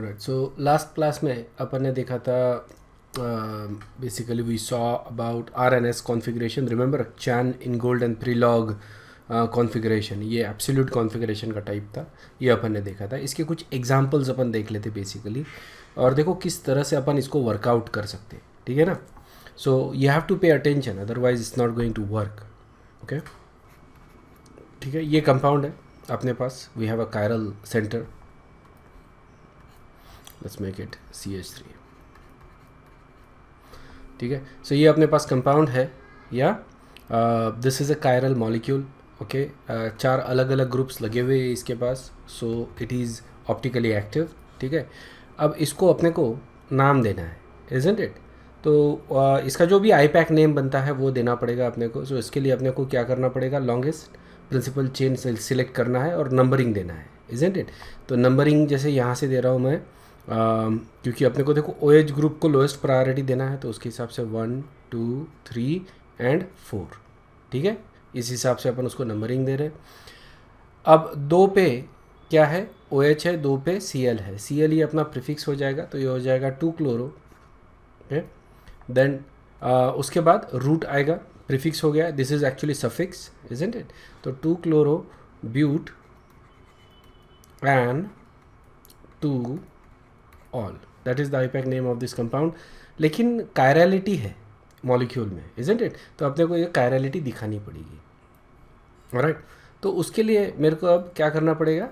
Alright, so last class में अपन ने देखा था basically we saw about RNS configuration, remember Cahn Ingold and Prelog configuration, ये absolute configuration का type था, ये अपन ने देखा था। इसके कुछ एग्जांपल्स अपन देख लेते बेसिकली, और देखो किस तरह से अपन इसको वर्कआउट कर सकते हैं, ठीक है ना। So you have to pay attention, otherwise it's not going to work. Okay, ठीक है, ये कंपाउंड है अपने पास, we have a chiral center, let's make it CH3, ठीक है। सो ये अपने पास कंपाउंड है, या this is a chiral molecule. Okay, चार अलग अलग ग्रुप्स लगे हुए हैं इसके पास, so it is optically active, ठीक है। अब इसको अपने को नाम देना है, इजंट इट। तो इसका जो भी IPAC नेम बनता है वो देना पड़ेगा अपने को। सो इसके लिए अपने को क्या करना पड़ेगा, लॉन्गेस्ट प्रिंसिपल चेन सिलेक्ट करना है और नंबरिंग देना है, इजंट इट। तो नंबरिंग जैसे यहाँ से दे रहा हूँ मैं, क्योंकि अपने को देखो OH ग्रुप को लोएस्ट प्रायोरिटी देना है, तो उसके हिसाब से 1 2 3 एंड 4, ठीक है। इस हिसाब से अपन उसको नंबरिंग दे रहे हैं। अब 2 पे क्या है, OH है, 2 पे Cl है, Cl ये अपना प्रीफिक्स हो जाएगा, तो ये हो जाएगा 2 क्लोरो। ओके, देन उसके बाद रूट आएगा, प्रीफिक्स हो गया, this is actually suffix, isn't it. तो 2 chloro but and 2 ol, that is the IPAC name of this compound. लेकिन कायरलिटी है मॉलिक्यूल में, इजंट इट, तो अपने को ये कायरलिटी दिखानी पड़ेगी, ऑलराइट। तो उसके लिए मेरे को अब क्या करना पड़ेगा,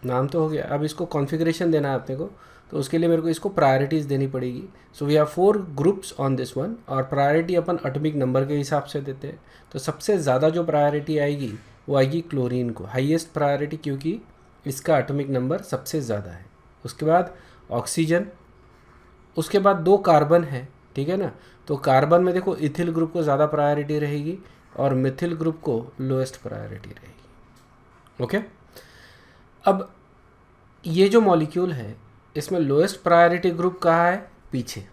नाम तो हो गया, अब इसको कॉन्फ़िगरेशन देना है अपने को, तो उसके लिए मेरे को इसको प्रायोरिटीज़ देनी पड़ेगी। So we have 4 groups on this one, और प्रायोरिटी अपन एटॉमिक नंबर के हिसाब से देते हैं। तो सबसे ज़्यादा जो प्रायोरिटी आएगी वो आएगी क्लोरीन को, हाईएस्ट प्रायोरिटी, क्योंकि इसका एटॉमिक नंबर सबसे ज़्यादा है। उसके बाद ऑक्सीजन, उसके बाद 2 कार्बन है, ठीक है ना। तो कार्बन में देखो इथिल ग्रुप को ज़्यादा प्रायोरिटी रहेगी और मिथिल ग्रुप को लोएस्ट प्रायोरिटी रहेगी। ओके, अब ये जो मॉलिक्यूल है इसमें लोएस्ट प्रायोरिटी ग्रुप कहाँ है, पीछे,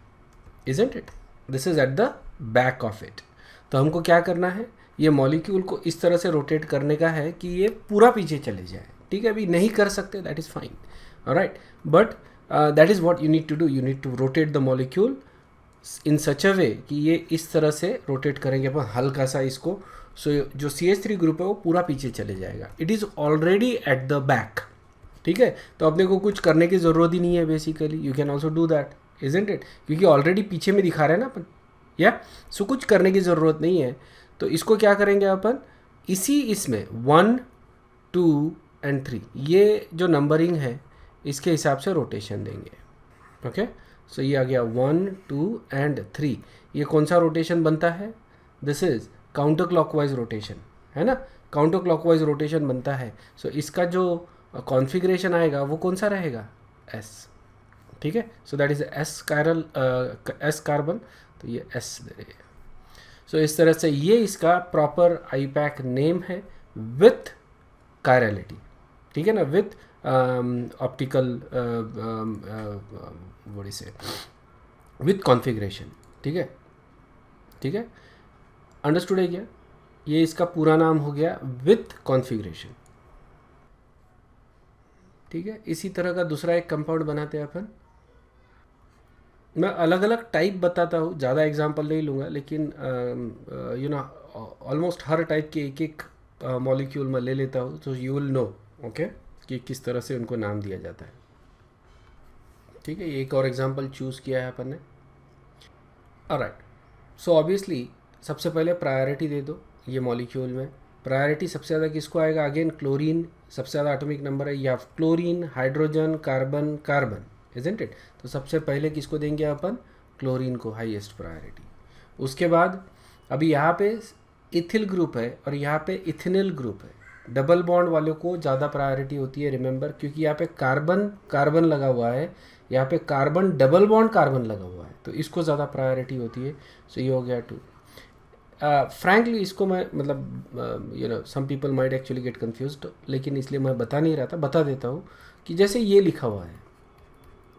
isn't it, this is at the back of it. तो हमको क्या करना है, ये मॉलिक्यूल को इस तरह से रोटेट करने का है कि ये पूरा पीछे चले जाए, ठीक है। अभी नहीं कर सकते, that is fine, alright, but that is what you need to do, you need to rotate the molecule in such a way कि ये इस तरह से रोटेट करेंगे अपन हल्का सा इसको, सो जो CH3 ग्रुप है वो पूरा पीछे चले जाएगा, it is already at the back, ठीक है। तो अपने को कुछ करने की ज़रूरत ही नहीं है basically, you can also do that, isn't it, क्योंकि ऑलरेडी पीछे में दिखा रहे हैं ना अपन, या सो कुछ करने की ज़रूरत नहीं है। तो इसको क्या करेंगे अपन, इसी इसमें 1 2 एंड 3, ये जो नंबरिंग है इसके हिसाब से रोटेशन देंगे। ओके, सो ये आ गया 1 2 एंड 3, ये कौन सा रोटेशन बनता है, this is counter clockwise rotation, है ना, काउंटर क्लॉकवाइज रोटेशन बनता है। सो इसका जो कॉन्फ़िगरेशन आएगा वो कौन सा रहेगा, S, ठीक है। So that is S chiral, S carbon, तो ये S दे रहे हैं। सो इस तरह से ये इसका प्रॉपर IPAC नेम है विथ कायरलिटी, ठीक है ना, with optical what is it, with configuration, ठीक है, ठीक है, अंडरस्टूड है क्या। ये इसका पूरा नाम हो गया विथ कॉन्फ़िगरेशन, ठीक है। इसी तरह का दूसरा एक कंपाउंड बनाते हैं अपन, मैं अलग अलग टाइप बताता हूँ, ज़्यादा एग्जांपल नहीं लूँगा, लेकिन you know almost her type के एक एक मॉलिक्यूल मैं ले लेता हूँ, तो यू विल नो, ओके, कि किस तरह से उनको नाम दिया जाता है, ठीक है। एक और एग्जांपल चूज़ किया है अपन ने, ऑलराइट। सो ऑब्वियसली सबसे पहले प्रायोरिटी दे दो ये मॉलिक्यूल में, प्रायोरिटी सबसे ज़्यादा किसको आएगा, अगेन क्लोरीन, सबसे ज़्यादा एटॉमिक नंबर है, या chlorine, hydrogen, carbon, carbon, isn't it. तो सबसे पहले किसको देंगे अपन, क्लोरीन को हाईएस्ट प्रायोरिटी। उसके बाद अभी यहाँ पे इथिल ग्रुप है और यहाँ पे इथेनिल ग्रुप है, डबल बॉन्ड वालों को ज़्यादा प्रायोरिटी होती है, रिमेंबर, क्योंकि यहाँ पे कार्बन कार्बन लगा हुआ है, यहाँ पे कार्बन डबल बॉन्ड कार्बन लगा हुआ है, तो इसको ज़्यादा प्रायोरिटी होती है। सो ये हो गया 2। फ्रैंकली इसको मैं मतलब you know some people might actually get confused, लेकिन इसलिए मैं बता नहीं रहा था, बता देता हूँ कि जैसे ये लिखा हुआ है,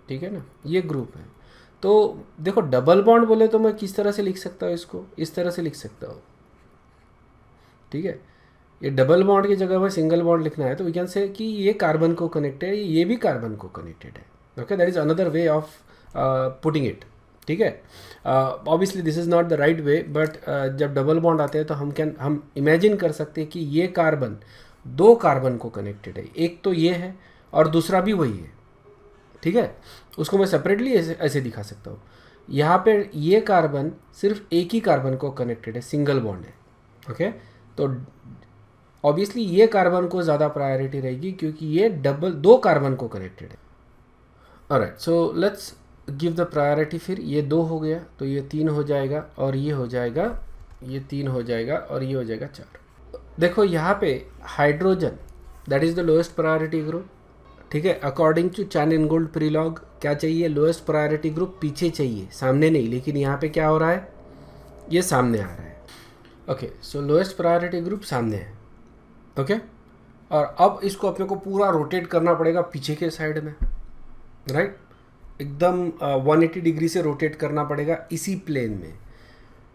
ठीक है ना, ये ग्रुप है, तो देखो डबल बॉन्ड बोले तो मैं किस तरह से लिख सकता हूँ, इसको इस तरह से लिख सकता हूँ, ठीक है। ये डबल बॉन्ड की जगह में सिंगल बॉन्ड लिखना है, तो वी कैन से कि ये कार्बन को कनेक्टेड है, ये भी कार्बन को कनेक्टेड है, okay, that is another way of putting it, ठीक है। Obviously this is not the right way, but जब डबल बॉन्ड आते हैं तो हम इमेजिन कर सकते हैं कि ये कार्बन दो कार्बन को कनेक्टेड है, एक तो ये है और दूसरा भी वही है, ठीक है। उसको मैं सेपरेटली ऐसे दिखा सकता हूँ। यहाँ पे ये कार्बन सिर्फ एक ही कार्बन को कनेक्टेड है, सिंगल बॉन्ड है, ओके। तो ऑब्वियसली ये कार्बन को ज़्यादा प्रायोरिटी रहेगी क्योंकि ये दो कार्बन को कनेक्टेड है। Alright, so let's give the priority. फिर ये 2 हो गया तो ये 3 हो जाएगा और ये हो जाएगा, ये 3 हो जाएगा और ये हो जाएगा 4। देखो यहाँ पे hydrogen that is the lowest priority group, ठीक है। अकॉर्डिंग टू चैन इनगोल्ड प्रीलॉग क्या चाहिए, लोएस्ट प्रायोरिटी ग्रुप पीछे चाहिए, सामने नहीं। लेकिन यहाँ पे क्या हो रहा है, ये सामने आ रहा है, ओके। सो लोएस्ट प्रायोरिटी ग्रुप सामने है, ओके। और अब इसको अपने को पूरा रोटेट करना पड़ेगा पीछे के साइड में, राइट। एकदम 180 डिग्री से रोटेट करना पड़ेगा इसी प्लेन में,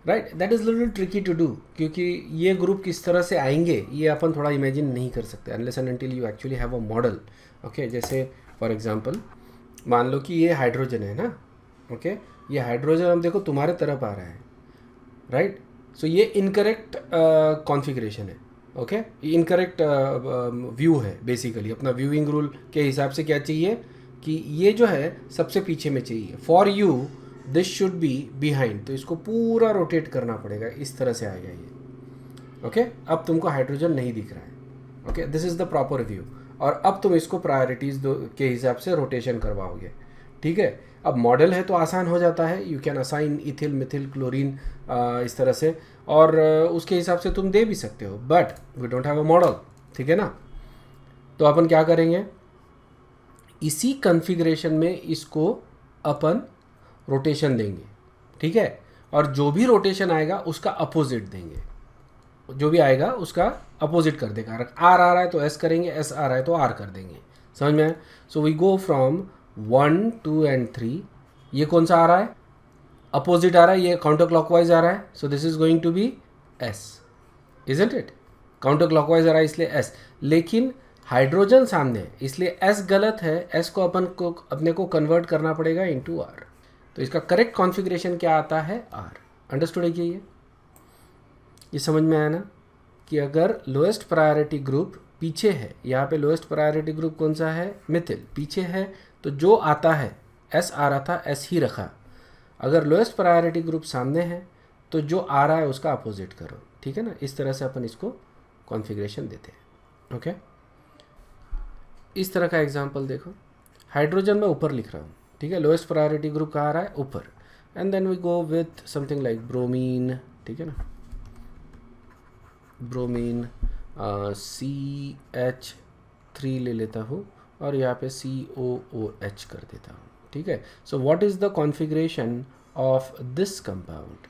right. That is little tricky to do, क्योंकि ये ग्रुप किस तरह से आएंगे ये अपन थोड़ा इमेजिन नहीं कर सकते unless and until you actually have a model, okay. जैसे फॉर एग्जांपल मान लो कि ये हाइड्रोजन है ना, ओके। ये हाइड्रोजन अब देखो तुम्हारे तरफ आ रहा है, राइट। सो ये इनकरेक्ट कॉन्फ़िगरेशन है, ओके। ये इनकरेक्ट व्यू है बेसिकली। अपना व्यूइंग रूल के हिसाब से क्या चाहिए कि ये जो है सबसे पीछे में चाहिए। For you this should be behind, तो इसको पूरा रोटेट करना पड़ेगा, इस तरह से आएगा ये, ओके। अब तुमको हाइड्रोजन नहीं दिख रहा है, okay. This is the proper view. और अब तुम इसको प्रायोरिटीज़ के हिसाब से रोटेशन करवाओगे, ठीक है। अब मॉडल है तो आसान हो जाता है, you can assign ethyl Mithil chlorine इस तरह से, और उसके हिसाब से तुम दे भी सकते हो, but we don't have a model, ठीक है ना। तो अपन क्या करेंगे, इसी कॉन्फ़िगरेशन में इसको अपन रोटेशन देंगे, ठीक है। और जो भी रोटेशन आएगा उसका अपोजिट देंगे, जो भी आएगा उसका अपोजिट कर देगा। आर आ रहा है तो एस करेंगे, एस आ रहा है तो आर कर देंगे, समझ में आया। So we go from 1 2 and 3। ये कौन सा आ रहा है, अपोजिट आ रहा है, ये काउंटर क्लॉकवाइज आ रहा है, so this is going to be S, isn't it. Counter clockwise आ रहा है इसलिए एस, लेकिन हाइड्रोजन सामने है इसलिए एस गलत है, एस को अपने को कन्वर्ट करना पड़ेगा इनटू आर। तो इसका करेक्ट कॉन्फ़िगरेशन क्या आता है, आर। अंडरस्टूड है कि ये समझ में आया ना, कि अगर लोएस्ट प्रायोरिटी ग्रुप पीछे है, यहाँ पे लोएस्ट प्रायोरिटी ग्रुप कौन सा है, मिथिल, पीछे है, तो जो आता है एस आ रहा था एस ही रखा। अगर लोएस्ट प्रायोरिटी ग्रुप सामने है तो जो आ रहा है उसका अपोजिट करो, ठीक है ना। इस तरह से अपन इसको कॉन्फ़िगरेशन देते हैं, ओके। इस तरह का एग्जांपल देखो, हाइड्रोजन में ऊपर लिख रहा हूँ, ठीक है। लोएस्ट प्रायोरिटी ग्रुप कहाँ आ रहा है, ऊपर। And then we go with something like bromine, ठीक है ना, ब्रोमीन CH3 ले लेता हूँ और यहाँ पे COOH कर देता हूँ, ठीक है। So what is the configuration of this compound,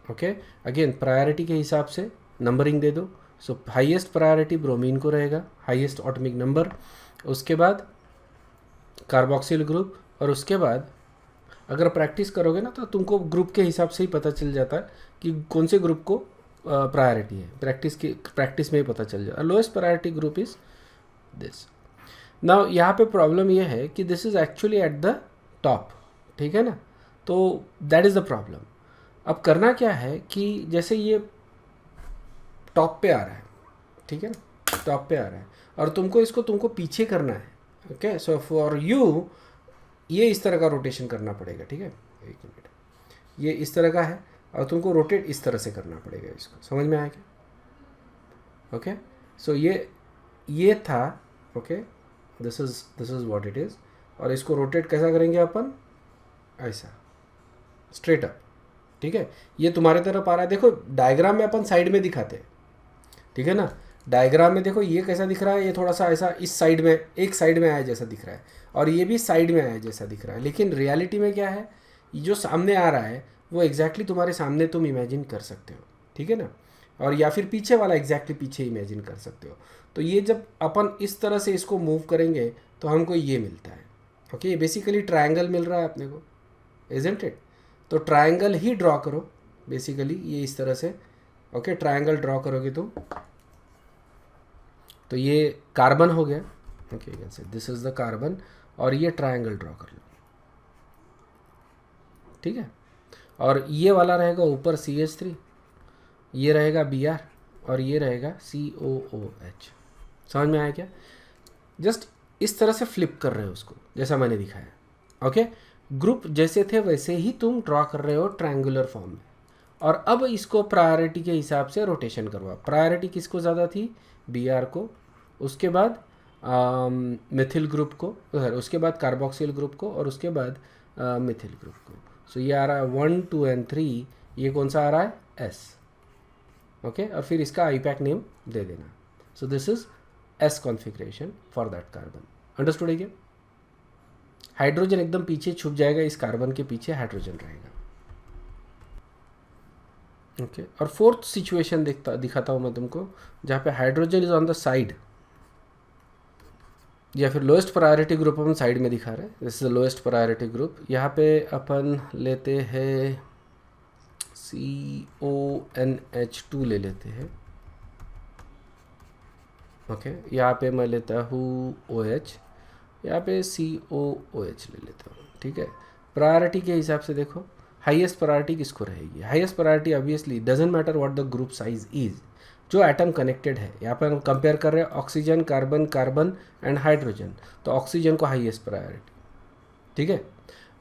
okay. Again priority के हिसाब से नंबरिंग दे दो। सो हाईएस्ट प्रायोरिटी ब्रोमीन को रहेगा, हाईएस्ट ऑटोमिक नंबर, उसके बाद कार्बोक्सिल ग्रुप, और उसके बाद अगर प्रैक्टिस करोगे ना तो तुमको ग्रुप के हिसाब से ही पता चल जाता है कि कौन से ग्रुप को प्रायोरिटी है। प्रैक्टिस में ही पता चल जाता है। Lowest priority group is this. Now यहाँ पे प्रॉब्लम ये है कि this is actually at the top, ठीक है ना, तो दैट इज़ द प्रॉब्लम। अब करना क्या है कि जैसे ये टॉप पे आ रहा है, ठीक है ना, टॉप पे आ रहा है, और तुमको पीछे करना है, ओके। सो फॉर यू ये इस तरह का रोटेशन करना पड़ेगा, ठीक है। एक मिनट, ये इस तरह का है और तुमको रोटेट इस तरह से करना पड़ेगा, इसको समझ में आया क्या, ओके। सो ये था, okay, this is what it is. और इसको रोटेट कैसा करेंगे अपन, ऐसा स्ट्रेट अप, ठीक है। ये तुम्हारे तरफ आ रहा है, देखो डायग्राम में अपन साइड में दिखाते हैं, ठीक है ना। डायग्राम में देखो ये कैसा दिख रहा है, ये थोड़ा सा ऐसा इस साइड में, एक साइड में आया जैसा दिख रहा है, और ये भी साइड में आया जैसा दिख रहा है। लेकिन रियलिटी में क्या है, जो सामने आ रहा है वो एग्जैक्टली तुम्हारे सामने तुम इमेजिन कर सकते हो, ठीक है ना। और या फिर पीछे वाला एग्जैक्टली पीछे इमेजिन कर सकते हो। तो ये जब अपन इस तरह से इसको मूव करेंगे तो हमको ये मिलता है, ओके। ये बेसिकली ट्रायंगल मिल रहा है अपने को, इजंट इट। तो ट्रायंगल ही ड्रॉ करो बेसिकली, ये इस तरह से, ओके। ट्रायंगल ड्रॉ करोगे तुम तो ये कार्बन हो गया, okay. This is the carbon, और ये ट्रायंगल ड्रॉ कर लो, ठीक है। और ये वाला रहेगा ऊपर CH3, ये रहेगा Br और ये रहेगा COOH। समझ में आया क्या? जस्ट इस तरह से फ्लिप कर रहे हो उसको जैसा मैंने दिखाया, ओके। ग्रुप जैसे थे वैसे ही तुम ड्रॉ कर रहे हो ट्रायंगुलर फॉर्म में। और अब इसको प्रायोरिटी के हिसाब से रोटेशन करवा। प्रायोरिटी किसको ज़्यादा थी? Br को, उसके बाद मिथिल ग्रुप को, उसके बाद कार्बोक्सिल ग्रुप को, और उसके बाद मिथिल ग्रुप को। सो ये आ रहा है 1, 2 एंड 3। ये कौन सा आ रहा है? S, okay. और फिर इसका आईपैक नेम दे देना। सो this is S configuration for that carbon. Understood है क्या? हाइड्रोजन एकदम पीछे छुप जाएगा, इस कार्बन के पीछे हाइड्रोजन रहेगा, ओके। और फोर्थ सिचुएशन दिखाता हूँ मैं तुमको, जहाँ पे hydrogen is on the side, या फिर लोएस्ट प्रायोरिटी ग्रुप अपन साइड में दिखा रहे हैं। This is the lowest priority group. यहाँ पे अपन लेते हैं CONH2 ले लेते हैं, ओके। यहाँ पे मैं लेता हूँ OH, यहाँ पे COOH ले लेता हूँ, ठीक है। प्रायोरिटी के हिसाब से देखो, हाईएस्ट प्रायोरिटी किसको रहेगी? Highest priority obviously doesn't matter what the group size is, जो एटम कनेक्टेड है। यहाँ पर हम कंपेयर कर रहे हैं oxygen, carbon, carbon and hydrogen, तो ऑक्सीजन को हाईएस्ट प्रायोरिटी, ठीक है।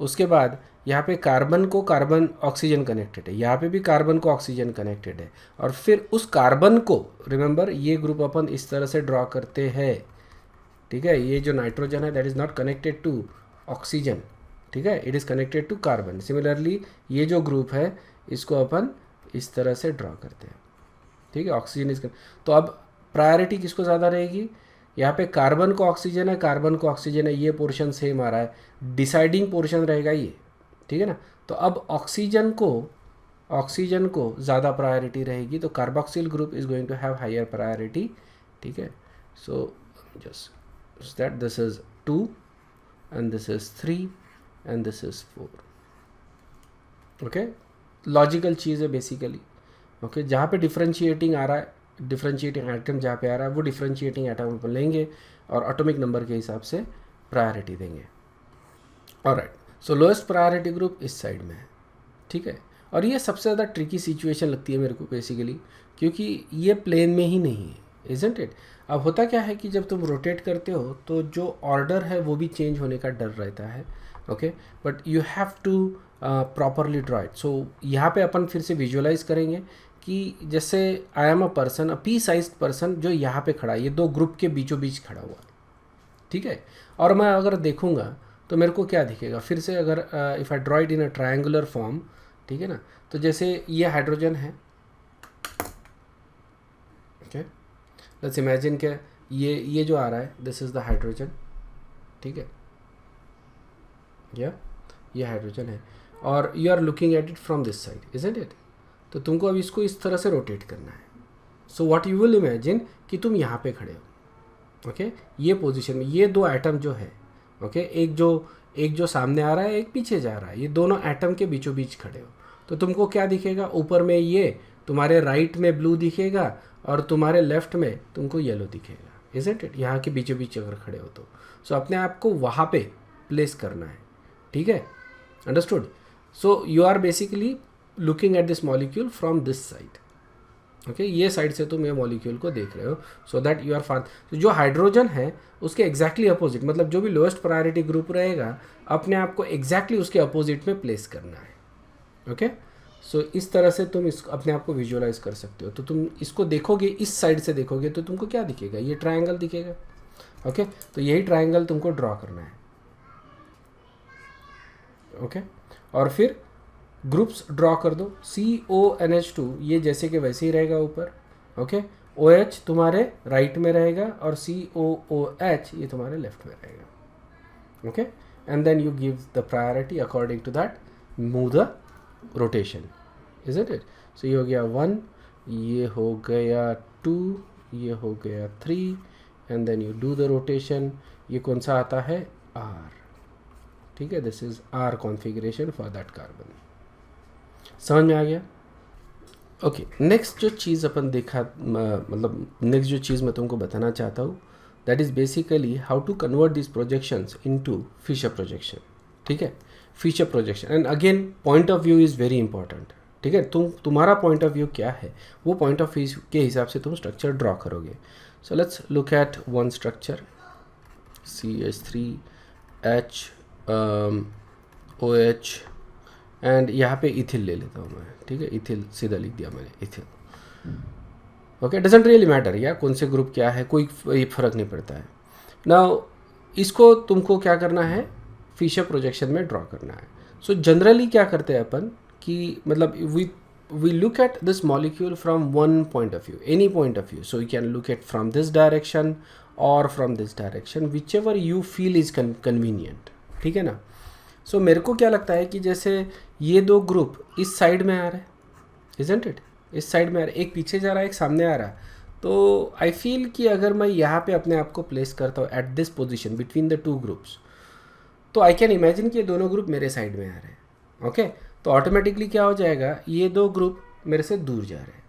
उसके बाद यहाँ पे कार्बन को कार्बन ऑक्सीजन कनेक्टेड है, यहाँ पे भी कार्बन को ऑक्सीजन कनेक्टेड है। और फिर उस कार्बन को, रिमेंबर ये ग्रुप अपन इस तरह से ड्रॉ करते हैं, ठीक है। ये जो नाइट्रोजन है that is not connected to oxygen, ठीक है, it is connected to carbon. Similarly ये जो ग्रुप है इसको अपन इस तरह से ड्रॉ करते हैं, ठीक है। ऑक्सीजन इज, तो अब प्रायोरिटी किसको ज़्यादा रहेगी? यहाँ पे कार्बन को ऑक्सीजन है, कार्बन को ऑक्सीजन है, ये पोर्शन सेम आ रहा है, डिसाइडिंग पोर्शन रहेगा ये, ठीक है ना। तो अब ऑक्सीजन को ज़्यादा प्रायोरिटी रहेगी, तो carboxyl group is going to have higher priority, ठीक है। So just that this is 2 and this is 3 and this is 4, okay. Logical चीज़ है बेसिकली, ओके। जहाँ पे डिफ्रेंशिएटिंग आ रहा है, डिफ्रेंशिएटिंग एटम जहाँ पे आ रहा है वो डिफ्रेंशिएटिंग एटम अपन लेंगे और एटॉमिक नंबर के हिसाब से प्रायोरिटी देंगे। ऑलराइट, सो लोएस्ट प्रायोरिटी ग्रुप इस साइड में है, ठीक है। और ये सबसे ज़्यादा ट्रिकी सिचुएशन लगती है मेरे को बेसिकली, क्योंकि ये प्लेन में ही नहीं है, इजंट इट। अब होता क्या है कि जब तुम रोटेट करते हो तो जो ऑर्डर है वो भी चेंज होने का डर रहता है, okay. But you have to properly draw it. So यहाँ पे अपन फिर से विजुअलाइज करेंगे कि जैसे I am a person, a P sized person जो यहाँ पे खड़ा है, ये दो ग्रुप के बीचों बीच खड़ा हुआ है, ठीक है। और मैं अगर देखूँगा तो मेरे को क्या दिखेगा? फिर से अगर if I draw it in a triangular form, ठीक है ना, तो जैसे ये हाइड्रोजन है, ओके। लेट्स इमेजिन के ये जो आ रहा है दिस इज़ द हाइड्रोजन, ठीक है, या ये हाइड्रोजन है, और you are looking at it from this side, isn't it. तो तुमको अब इसको इस तरह से रोटेट करना है। So what you will imagine कि तुम यहाँ पे खड़े हो, ओके, ये पोजीशन में ये दो एटम जो है, ओके, एक जो सामने आ रहा है, एक पीछे जा रहा है, ये दोनों एटम के बीचों बीच खड़े हो। तो तुमको क्या दिखेगा? ऊपर में ये तुम्हारे राइट में ब्लू दिखेगा और तुम्हारे लेफ्ट में तुमको येलो दिखेगा, इजंट इट, यहाँ के बीचों बीच अगर खड़े हो तो। सो अपने आप को वहाँ पे प्लेस करना है, ठीक है, understood. So you are basically looking at this molecule from this side, okay, ये साइड से तुम ये मॉलिक्यूल को देख रहे हो, so that you are far. तो जो हाइड्रोजन है उसके एग्जैक्टली अपोजिट, मतलब जो भी लोएस्ट प्रायोरिटी ग्रुप रहेगा अपने आप को एग्जैक्टली उसके अपोजिट में प्लेस करना है, ओके। सो इस तरह से तुम इसको अपने आप को विजुअलाइज कर सकते हो। तो तुम इसको देखोगे, इस साइड से देखोगे तो तुमको क्या दिखेगा? ये ट्रायंगल दिखेगा, ओके। तो यही ट्रायंगल तुमको ड्रॉ करना है, ओके। और फिर ग्रुप्स ड्रॉ कर दो। CONH2 ये जैसे कि वैसे ही रहेगा ऊपर, ओके। OH तुम्हारे राइट में रहेगा और COOH ये तुम्हारे लेफ्ट में रहेगा, okay. And then you give the priority according to that, move the rotation, isn't it. So ये हो गया 1, ये हो गया 2, ये हो गया 3, and then you do the rotation. ये कौन सा आता है? R, ठीक है। This is R configuration for that carbon. समझ में आ गया? ओके, नेक्स्ट जो चीज़ अपन देखा, मतलब नेक्स्ट जो चीज़ मैं तुमको बताना चाहता हूँ that is basically how to convert this projections into Fischer projection. ठीक है, Fischer projection. And again point of view is very important. ठीक है, तुम्हारा पॉइंट ऑफ व्यू क्या है, वो पॉइंट ऑफ व्यू के हिसाब से तुम स्ट्रक्चर ड्रॉ करोगे. So let's look at one structure, CH3H OH and यहाँ पे इथिल ले लेता हूँ मैं. ठीक है, इथिल सीधा लिख दिया मैंने, ethyl. Okay, doesn't really matter या कौन से ग्रुप क्या है, कोई फ़र्क नहीं पड़ता है. नाउ इसको तुमको क्या करना है, फिशर प्रोजेक्शन में ड्रॉ करना है. सो जनरली क्या करते हैं अपन कि मतलब we look at this molecule from one point of view, any point of view. So you can look at from this direction or from this direction, whichever you feel is convenient. ठीक है ना. सो मेरे को क्या लगता है कि जैसे ये दो ग्रुप इस साइड में आ रहे हैं, isn't it? इस साइड में आ रहा है, एक पीछे जा रहा है, एक सामने आ रहा है. तो आई फील कि अगर मैं यहाँ पे अपने आप को प्लेस करता हूँ eight this position between the two groups, तो आई कैन इमेजिन कि ये दोनों ग्रुप मेरे साइड में आ रहे हैं. ओके, तो ऑटोमेटिकली क्या हो जाएगा, ये दो ग्रुप मेरे से दूर जा रहे हैं.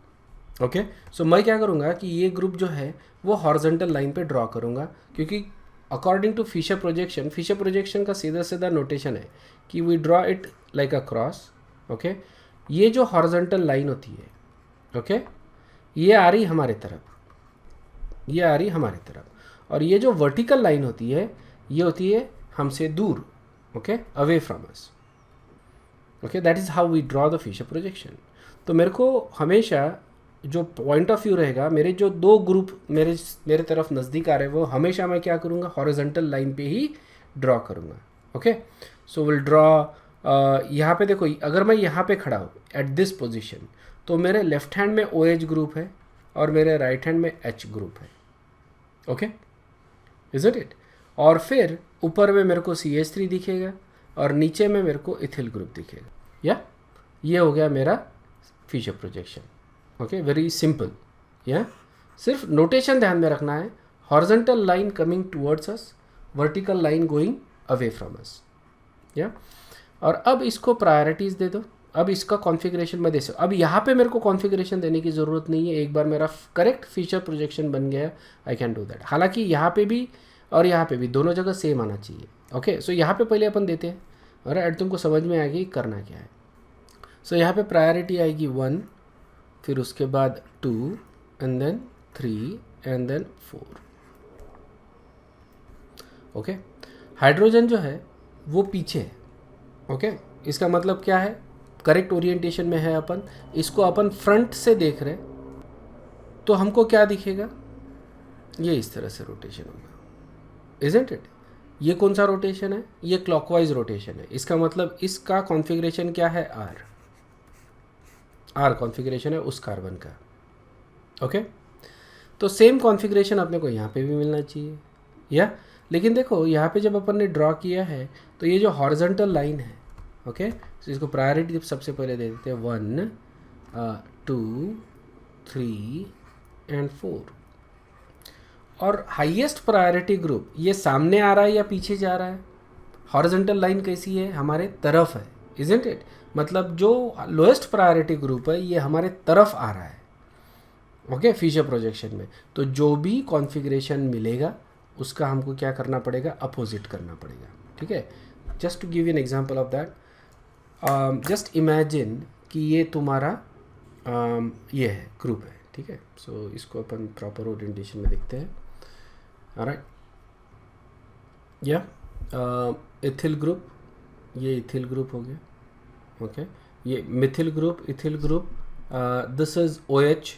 ओके, सो मैं क्या करूँगा कि ये ग्रुप जो है वो हॉरिजॉन्टल लाइन पे ड्रॉ करूँगा, क्योंकि अकॉर्डिंग टू फिशर प्रोजेक्शन का सीधा सीधा नोटेशन है कि we draw it like a cross. Okay, ये जो हॉरिजॉन्टल लाइन होती है, ओके, ये आ रही हमारे तरफ, ये आ रही हमारी तरफ, और ये जो वर्टिकल लाइन होती है ये होती है हमसे दूर. Okay, away from us. Okay, that is how we draw the Fischer projection. तो मेरे को हमेशा जो पॉइंट ऑफ व्यू रहेगा, मेरे जो दो ग्रुप मेरे तरफ नज़दीक आ रहे हैं, वो हमेशा मैं क्या करूँगा, हॉरिजॉन्टल लाइन पे ही ड्रॉ करूँगा. Okay, so will draw. यहाँ पे देखो, अगर मैं यहाँ पे खड़ा हूँ एट दिस पोजिशन, तो मेरे लेफ्ट हैंड में OH ग्रुप है और मेरे राइट हैंड में H ग्रुप है. Okay, is it? और फिर ऊपर में मेरे को CH3 दिखेगा और नीचे में मेरे को इथिल ग्रुप दिखेगा. या ये हो गया मेरा Fischer projection. Okay, very simple. या सिर्फ नोटेशन ध्यान में रखना है, horizontal line coming towards us, vertical line going away from us. या और अब इसको प्रायोरिटीज़ दे दो. अब इसका कॉन्फ़िगरेशन मैं दे सकता. अब यहाँ पे मेरे को कॉन्फ़िगरेशन देने की ज़रूरत नहीं है, एक बार मेरा करेक्ट फिशर प्रोजेक्शन बन गया, आई कैन डू दैट. हालांकि यहाँ पे भी और यहाँ पे भी दोनों जगह सेम आना चाहिए. ओके, सो यहाँ पे पहले अपन देते हैं और एड तुमको समझ में आएगी करना क्या है. सो यहाँ पे प्रायोरिटी आएगी 1, फिर उसके बाद 2 and then 3 and then 4. Okay, hydrogen जो है वो पीछे है. ओके, इसका मतलब क्या है, करेक्ट ओरिएंटेशन में है अपन, इसको अपन फ्रंट से देख रहे, तो हमको क्या दिखेगा, ये इस तरह से रोटेशन होगा. Isn't it? ये कौन सा रोटेशन है, ये क्लॉकवाइज रोटेशन है. इसका मतलब इसका कॉन्फ़िगरेशन क्या है, आर कॉन्फ़िगरेशन है उस कार्बन का. ओके, तो सेम कॉन्फ़िगरेशन अपने को यहाँ पे भी मिलना चाहिए. या लेकिन देखो यहाँ पे जब अपन ने ड्रॉ किया है, तो ये जो हॉरिजॉन्टल लाइन है, ओके, तो इसको प्रायोरिटी सबसे पहले दे देते हैं 1, 2, 3 एंड 4. और हाईएस्ट प्रायोरिटी ग्रुप ये सामने आ रहा है या पीछे जा रहा है, हॉरिजॉन्टल लाइन कैसी है, हमारे तरफ है. Isn't it? मतलब जो लोएस्ट प्रायोरिटी ग्रुप है ये हमारे तरफ आ रहा है. ओके, फिशर प्रोजेक्शन में तो जो भी कॉन्फ़िगरेशन मिलेगा उसका हमको क्या करना पड़ेगा, अपोजिट करना पड़ेगा. ठीक है, just to give you an example of that, just imagine कि ये तुम्हारा ये है ग्रुप है. ठीक है, सो इसको अपन प्रॉपर ओरिएंटेशन में देखते हैं. ऑलराइट, या इथिल ग्रुप, ये इथिल ग्रुप हो गया. ओके, ये methyl group, ethyl group, this is OH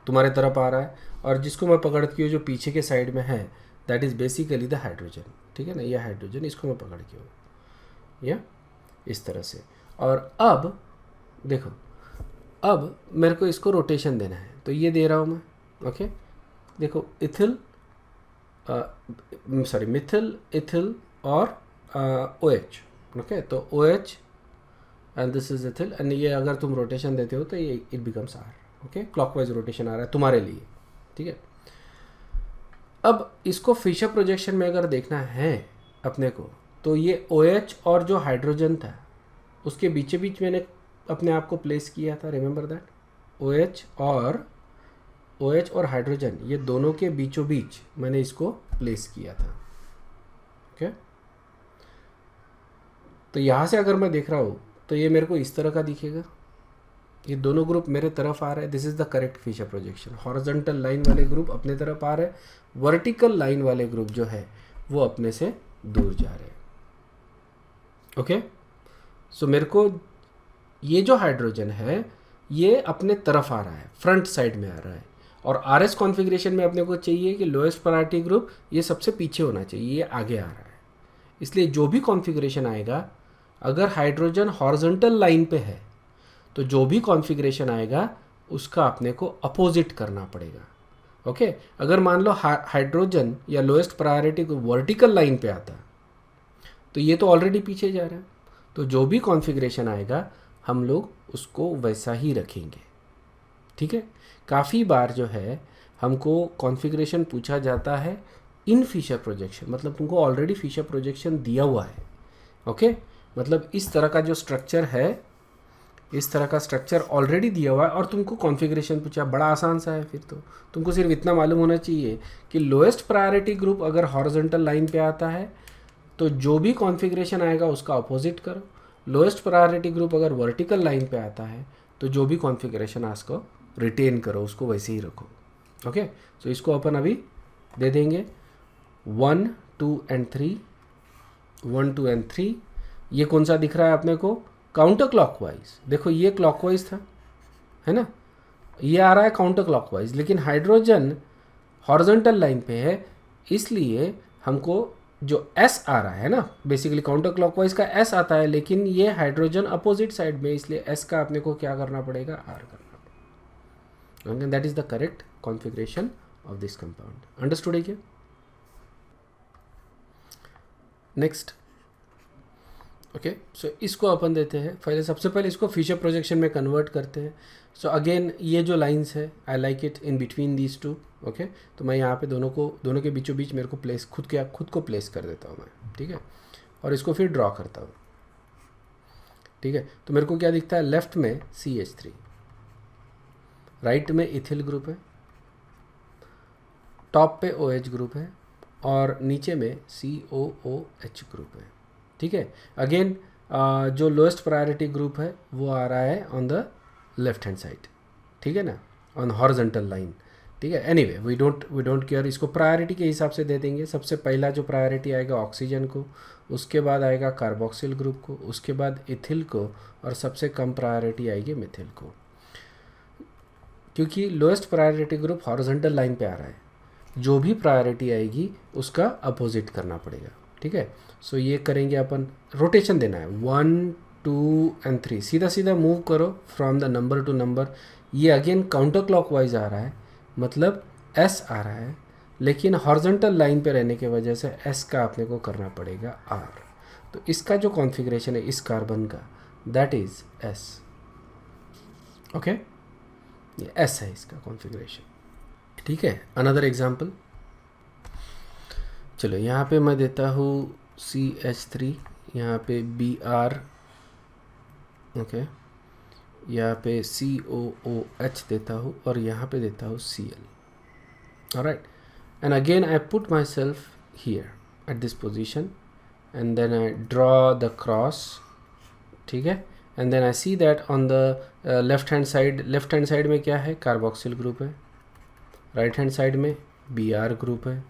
तुम्हारे तरफ आ रहा है, और जिसको मैं पकड़ती हूँ जो पीछे के साइड में है, that is basically the hydrogen. ठीक है ना, ये हाइड्रोजन, इसको मैं पकड़ के हूँ या इस तरह से. और अब देखो, अब मेरे को इसको रोटेशन देना है, तो ये दे रहा हूँ मैं. ओके, देखो इथिल, सॉरी मिथिल, इथिल और OH. ओके, तो OH and this is ethyl, and ये अगर तुम रोटेशन देते हो तो ये it becomes R. Okay, clockwise rotation आ रहा है तुम्हारे लिए. ठीक है, अब इसको फिशर प्रोजेक्शन में अगर देखना है अपने को, तो ये OH और जो हाइड्रोजन था उसके बीच बीच मैंने अपने आप को प्लेस किया था. रिमेंबर दैट, OH और OH और हाइड्रोजन ये दोनों के बीचों बीच मैंने इसको प्लेस किया था। ओके, तो यहाँ से अगर मैं देख रहा हूँ तो ये मेरे को इस तरह का दिखेगा, ये दोनों ग्रुप मेरे तरफ आ रहे हैं। This is the correct Fischer projection. Horizontal line वाले ग्रुप अपने तरफ आ रहे हैं, वर्टिकल लाइन वाले ग्रुप जो है वो अपने से दूर जा रहे हैं। ओके, सो मेरे को ये जो हाइड्रोजन है ये अपने तरफ आ रहा है, फ्रंट साइड में आ रहा है, और RS कॉन्फ़िगरेशन में अपने को चाहिए कि लोएस्ट प्रायोरिटी ग्रुप ये सबसे पीछे होना चाहिए, ये आगे आ रहा है। इसलिए जो भी कॉन्फ़िगरेशन आएगा, अगर हाइड्रोजन हॉरिजॉन्टल लाइन पे है तो जो भी कॉन्फ़िगरेशन आएगा उसका अपने को अपोजिट करना पड़ेगा। ओके, अगर मान लो हाइड्रोजन या लोएस्ट प्रायोरिटी वर्टिकल लाइन पे आता तो ये तो ऑलरेडी पीछे जा रहा है, तो जो भी कॉन्फ़िगरेशन आएगा हम लोग उसको वैसा ही रखेंगे। ठीक है, काफ़ी बार जो है हमको कॉन्फ़िगरेशन पूछा जाता है इन फिशर प्रोजेक्शन, मतलब तुमको ऑलरेडी फिशर प्रोजेक्शन दिया हुआ है। ओके, मतलब इस तरह का जो स्ट्रक्चर है, इस तरह का स्ट्रक्चर ऑलरेडी दिया हुआ है और तुमको कॉन्फ़िगरेशन पूछा, बड़ा आसान सा है। फिर तो तुमको सिर्फ इतना मालूम होना चाहिए कि लोएस्ट प्रायोरिटी ग्रुप अगर हॉरिजॉन्टल लाइन पे आता है तो जो भी कॉन्फ़िगरेशन आएगा उसका अपोजिट करो। लोएस्ट प्रायोरिटी ग्रुप अगर वर्टिकल लाइन पे आता है तो जो भी कॉन्फ़िगरेशन है उसको रिटेन करो, उसको वैसे ही रखो। ओके, सो इसको अपन अभी दे देंगे 1 2 एंड 3, 1 2 एंड 3। ये कौन सा दिख रहा है अपने को? Counter clockwise. देखो ये क्लॉकवाइज था, है ना, ये आ रहा है काउंटर क्लॉकवाइज, लेकिन हाइड्रोजन हॉरिजॉन्टल लाइन पे है, इसलिए हमको जो S आ रहा है ना, बेसिकली काउंटर क्लॉकवाइज का S आता है, लेकिन ये हाइड्रोजन अपोजिट साइड में, इसलिए S का अपने को क्या करना पड़ेगा? R करना पड़ेगा। That is the correct configuration of this compound. Understood है क्या? नेक्स्ट, ओके, सो इसको अपन देते हैं, पहले सबसे पहले इसको फिशर प्रोजेक्शन में कन्वर्ट करते हैं। सो अगेन ये जो लाइंस है, I like it in between these two. Okay, तो मैं यहाँ पे दोनों के बीचों बीच मेरे को प्लेस खुद को प्लेस कर देता हूँ मैं। ठीक है, और इसको फिर ड्रॉ करता हूँ। ठीक है, तो मेरे को क्या दिखता है? लेफ्ट में CH3, राइट में इथिल ग्रुप है, टॉप पे OH ग्रुप है, और नीचे में COOH ग्रुप है। ठीक है, अगेन जो लोएस्ट प्रायोरिटी ग्रुप है वो आ रहा है on the left hand side. ठीक है ना, ऑन हॉरिजॉन्टल लाइन। ठीक है, एनीवे वी डोंट केयर, इसको प्रायोरिटी के हिसाब से दे देंगे। सबसे पहला जो प्रायोरिटी आएगा ऑक्सीजन को, उसके बाद आएगा कार्बोक्सिल ग्रुप को, उसके बाद इथिल को, और सबसे कम प्रायोरिटी आएगी मिथिल को, क्योंकि lowest priority group horizontal line पे आ रहा है। जो भी प्रायोरिटी आएगी उसका अपोजिट करना पड़ेगा। ठीक है, सो ये करेंगे अपन, रोटेशन देना है 1 2 एंड 3, सीधा सीधा मूव करो from the number two number. ये अगेन काउंटर क्लॉकवाइज आ रहा है, मतलब S आ रहा है, लेकिन हॉरिजॉन्टल लाइन पे रहने की वजह से S का अपने को करना पड़ेगा R। तो इसका जो कॉन्फ़िगरेशन है इस कार्बन का, दैट इज S। ओके, ये S है इसका कॉन्फ़िगरेशन। ठीक है, अनदर एग्जाम्पल, चलो यहाँ पे मैं देता हूँ CH3, यहाँ पे Br, ओके, यहाँ पे COOH देता हूँ, और यहाँ पे देता हूँ Cl। Alright, and again I put myself here at this position, and then I draw the cross. ठीक है, and then I see that on the left hand side में क्या है? कार्बोक्सिल ग्रुप है, राइट हैंड साइड में Br group है,